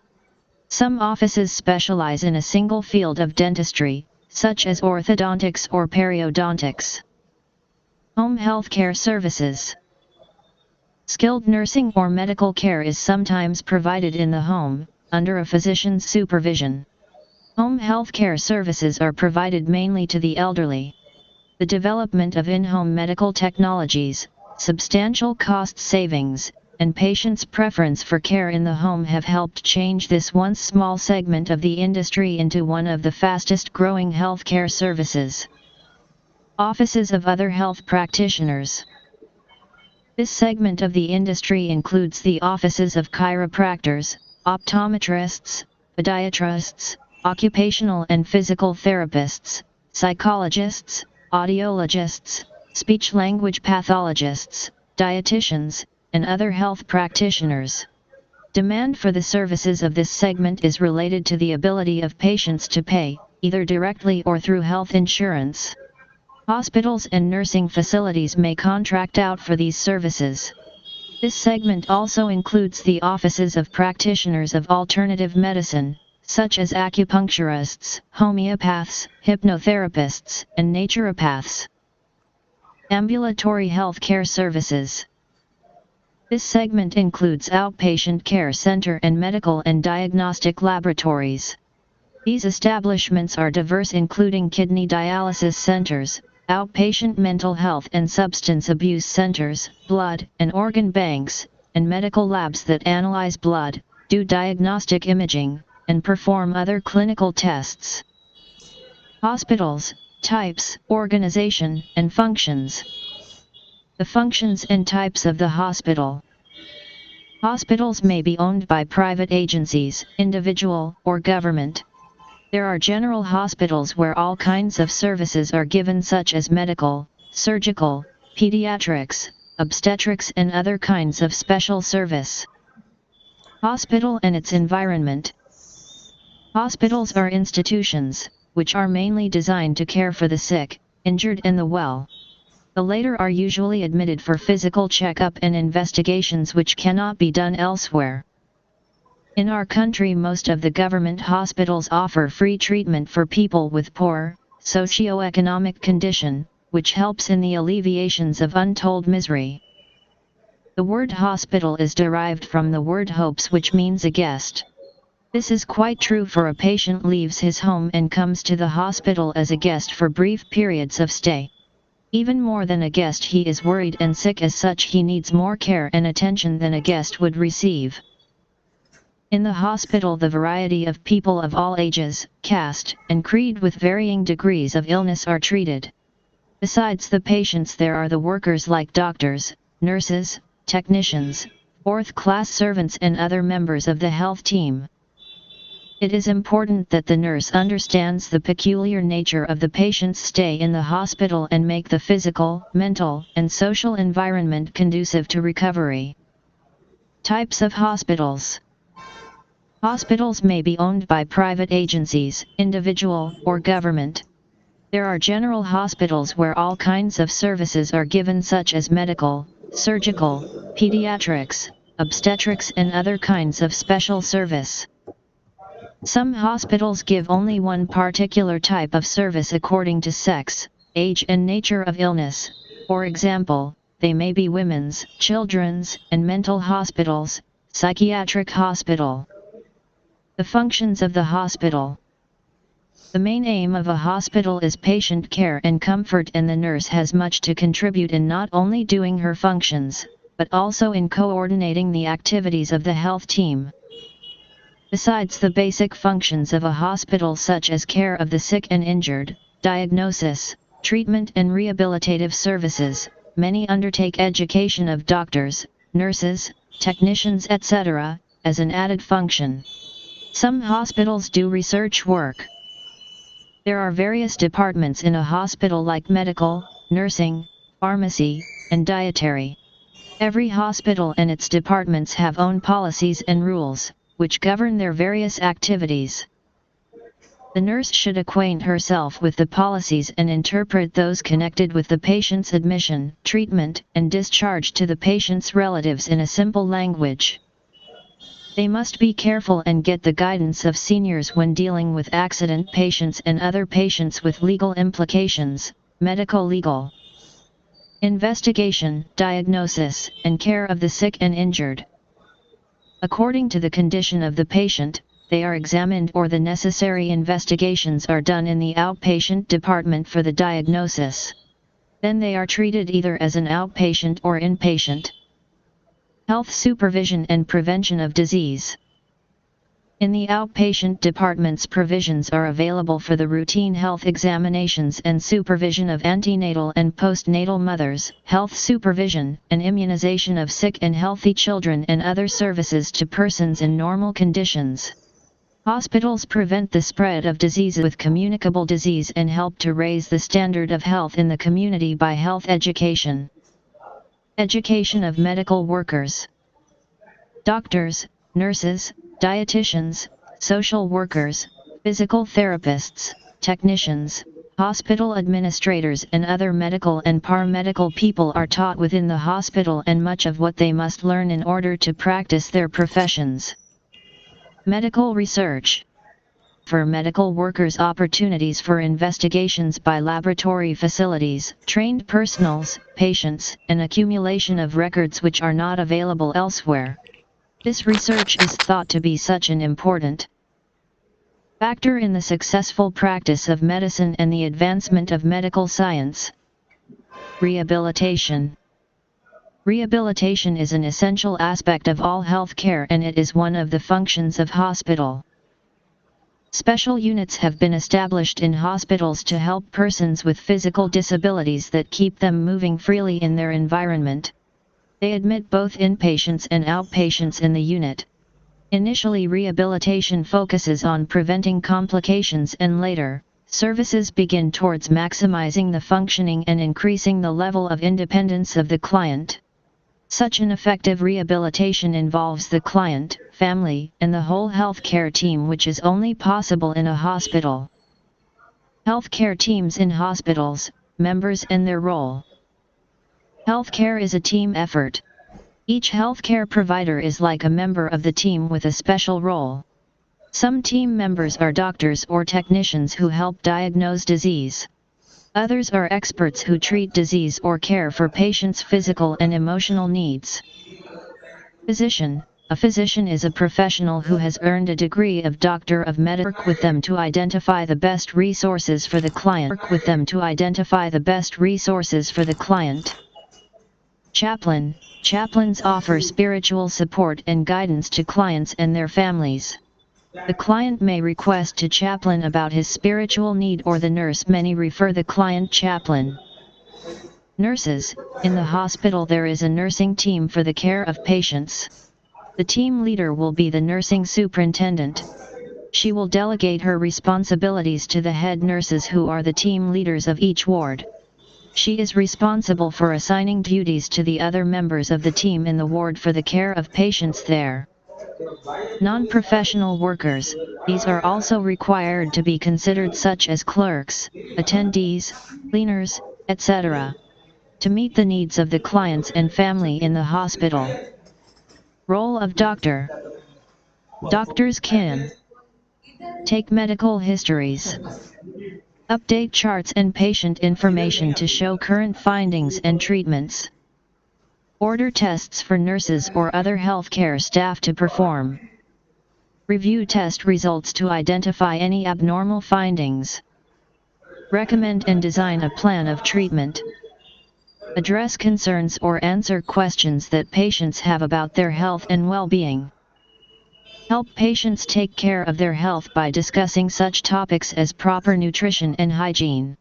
Some offices specialize in a single field of dentistry, such as orthodontics or periodontics. Home healthcare services. Skilled nursing or medical care is sometimes provided in the home, under a physician's supervision. Home healthcare services are provided mainly to the elderly. The development of in-home medical technologies, substantial cost savings, and patients' preference for care in the home have helped change this once small segment of the industry into one of the fastest-growing healthcare services. Offices of other health practitioners. This segment of the industry includes the offices of chiropractors, optometrists, podiatrists, occupational and physical therapists, psychologists, audiologists, speech-language pathologists, dietitians, and other health practitioners. Demand for the services of this segment is related to the ability of patients to pay, either directly or through health insurance. Hospitals and nursing facilities may contract out for these services. This segment also includes the offices of practitioners of alternative medicine, such as acupuncturists, homeopaths, hypnotherapists, and naturopaths. Ambulatory health care services. This segment includes outpatient care center and medical and diagnostic laboratories. These establishments are diverse, including kidney dialysis centers, outpatient mental health and substance abuse centers, blood and organ banks, and medical labs that analyze blood, do diagnostic imaging, and perform other clinical tests. Hospitals, types, organization, and functions. The functions and types of the hospital. Hospitals may be owned by private agencies, individual, or government. There are general hospitals where all kinds of services are given, such as medical, surgical, pediatrics, obstetrics, and other kinds of special service. Hospital and its environment. Hospitals are institutions, which are mainly designed to care for the sick, injured, and the well. The latter are usually admitted for physical checkup and investigations which cannot be done elsewhere. In our country, most of the government hospitals offer free treatment for people with poor socio-economic condition, which helps in the alleviations of untold misery. The word hospital is derived from the word hopes, which means a guest. This is quite true, for a patient leaves his home and comes to the hospital as a guest for brief periods of stay. Even more than a guest, he is worried and sick. As such, he needs more care and attention than a guest would receive. In the hospital, the variety of people of all ages, caste, and creed with varying degrees of illness are treated. Besides the patients, there are the workers like doctors, nurses, technicians, fourth-class servants and other members of the health team. It is important that the nurse understands the peculiar nature of the patient's stay in the hospital and make the physical, mental, and social environment conducive to recovery. Types of hospitals. Hospitals may be owned by private agencies, individual, or government. There are general hospitals where all kinds of services are given, such as medical, surgical, pediatrics, obstetrics and other kinds of special service. Some hospitals give only one particular type of service according to sex, age and nature of illness. For example, they may be women's, children's, and mental hospitals, psychiatric hospital. The functions of the hospital. The main aim of a hospital is patient care and comfort, and the nurse has much to contribute in not only doing her functions, but also in coordinating the activities of the health team. Besides the basic functions of a hospital, such as care of the sick and injured, diagnosis, treatment and rehabilitative services, many undertake education of doctors, nurses, technicians, etc., as an added function. Some hospitals do research work. There are various departments in a hospital like medical, nursing, pharmacy, and dietary. Every hospital and its departments have own policies and rules, which govern their various activities. The nurse should acquaint herself with the policies and interpret those connected with the patient's admission, treatment, and discharge to the patient's relatives in a simple language. They must be careful and get the guidance of seniors when dealing with accident patients and other patients with legal implications, medical legal. Investigation, diagnosis, and care of the sick and injured. According to the condition of the patient, they are examined or the necessary investigations are done in the outpatient department for the diagnosis. Then they are treated either as an outpatient or inpatient. Health supervision and prevention of disease. In the outpatient departments, provisions are available for the routine health examinations and supervision of antenatal and postnatal mothers, health supervision and immunization of sick and healthy children, and other services to persons in normal conditions. Hospitals prevent the spread of disease with communicable disease and help to raise the standard of health in the community by health education. Education of medical workers. Doctors, nurses, dietitians, social workers, physical therapists, technicians, hospital administrators and other medical and paramedical people are taught within the hospital and much of what they must learn in order to practice their professions. Medical research. For medical workers, opportunities for investigations by laboratory facilities, trained personnels, patients, and accumulation of records which are not available elsewhere. This research is thought to be such an important factor in the successful practice of medicine and the advancement of medical science. Rehabilitation. Rehabilitation is an essential aspect of all health care, and it is one of the functions of hospital. Special units have been established in hospitals to help persons with physical disabilities that keep them moving freely in their environment. They admit both inpatients and outpatients in the unit. Initially, rehabilitation focuses on preventing complications, and later, services begin towards maximizing the functioning and increasing the level of independence of the client. Such an effective rehabilitation involves the client, family, and the whole healthcare team, which is only possible in a hospital. Healthcare teams in hospitals, members and their role. Healthcare is a team effort. Each healthcare provider is like a member of the team with a special role. Some team members are doctors or technicians who help diagnose disease. Others are experts who treat disease or care for patients' physical and emotional needs. Physician, A physician is a professional who has earned a degree of Doctor of Medicine. Work with them to identify the best resources for the client. Work with them to identify the best resources for the client. Chaplain. Chaplains offer spiritual support and guidance to clients and their families. The client may request to chaplain about his spiritual need, or the nurse may refer the client chaplain. Nurses. In the hospital there is a nursing team for the care of patients. The team leader will be the nursing superintendent. She will delegate her responsibilities to the head nurses, who are the team leaders of each ward. She is responsible for assigning duties to the other members of the team in the ward for the care of patients there. Non-professional workers. These are also required to be considered, such as clerks, attendees, cleaners, etc., to meet the needs of the clients and family in the hospital. Role of doctor. Doctors can take medical histories, update charts and patient information to show current findings and treatments, order tests for nurses or other healthcare staff to perform, review test results to identify any abnormal findings, recommend and design a plan of treatment, address concerns or answer questions that patients have about their health and well-being. Help patients take care of their health by discussing such topics as proper nutrition and hygiene.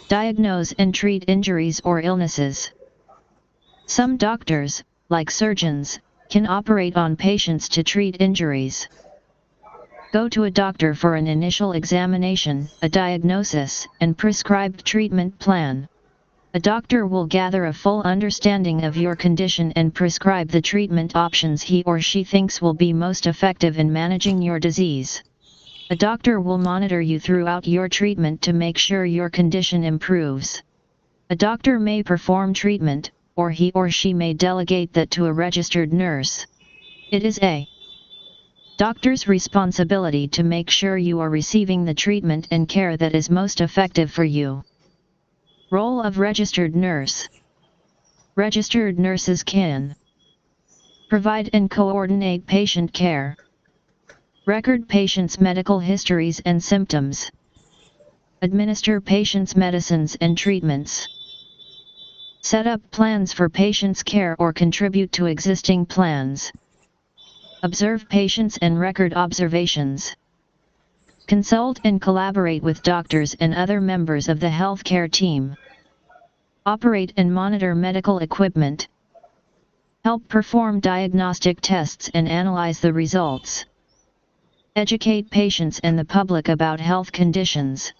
Diagnose and treat injuries or illnesses. Some doctors, like surgeons, can operate on patients to treat injuries. Go to a doctor for an initial examination, a diagnosis, and prescribed treatment plan. A doctor will gather a full understanding of your condition and prescribe the treatment options he or she thinks will be most effective in managing your disease. A doctor will monitor you throughout your treatment to make sure your condition improves. A doctor may perform treatment, or he or she may delegate that to a registered nurse. It is a doctor's responsibility to make sure you are receiving the treatment and care that is most effective for you. Role of registered nurse. Registered nurses can provide and coordinate patient care, record patients' medical histories and symptoms, administer patients' medicines and treatments, set up plans for patients' care or contribute to existing plans, observe patients and record observations, consult and collaborate with doctors and other members of the healthcare team, operate and monitor medical equipment, help perform diagnostic tests and analyze the results, educate patients and the public about health conditions,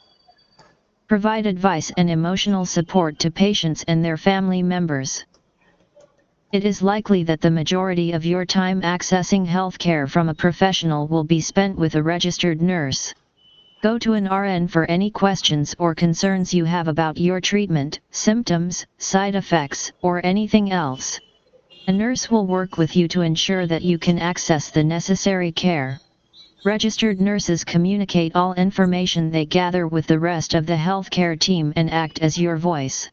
provide advice and emotional support to patients and their family members. It is likely that the majority of your time accessing healthcare from a professional will be spent with a registered nurse. Go to an RN for any questions or concerns you have about your treatment, symptoms, side effects, or anything else. A nurse will work with you to ensure that you can access the necessary care. Registered nurses communicate all information they gather with the rest of the healthcare team and act as your voice.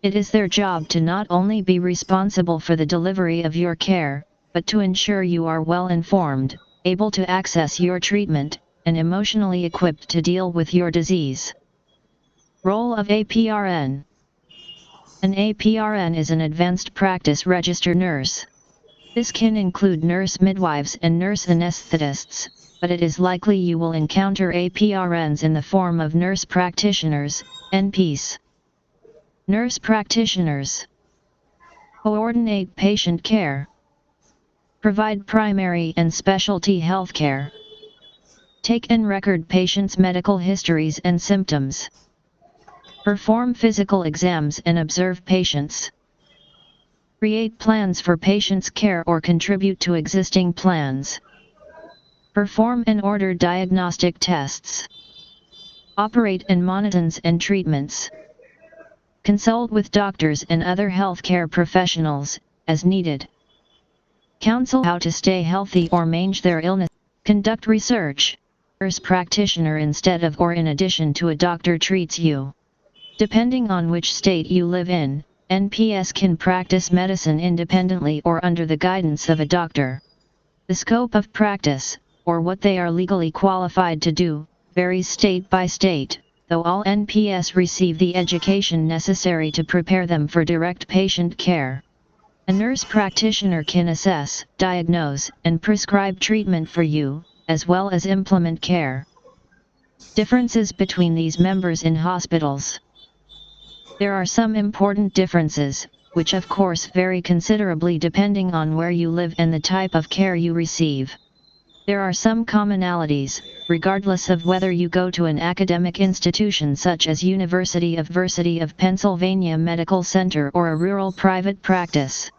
It is their job to not only be responsible for the delivery of your care, but to ensure you are well informed, able to access your treatment, and emotionally equipped to deal with your disease. Role of APRN. An APRN is an advanced practice registered nurse. This can include nurse midwives and nurse anesthetists, but it is likely you will encounter APRNs in the form of nurse practitioners, NPs. Nurse practitioners coordinate patient care, provide primary and specialty health care, take and record patients' medical histories and symptoms, perform physical exams and observe patients, create plans for patients' care or contribute to existing plans, perform and order diagnostic tests, operate and monitor and treatments, consult with doctors and other healthcare professionals, as needed, counsel how to stay healthy or manage their illness, conduct research. Nurse practitioner instead of or in addition to a doctor treats you. Depending on which state you live in, NPS can practice medicine independently or under the guidance of a doctor. The scope of practice, or what they are legally qualified to do, varies state by state, though all NPs receive the education necessary to prepare them for direct patient care. A nurse practitioner can assess, diagnose, and prescribe treatment for you, as well as implement care. Differences between these members in hospitals. There are some important differences, which of course vary considerably depending on where you live and the type of care you receive. There are some commonalities, regardless of whether you go to an academic institution such as University of Pennsylvania Medical Center or a rural private practice.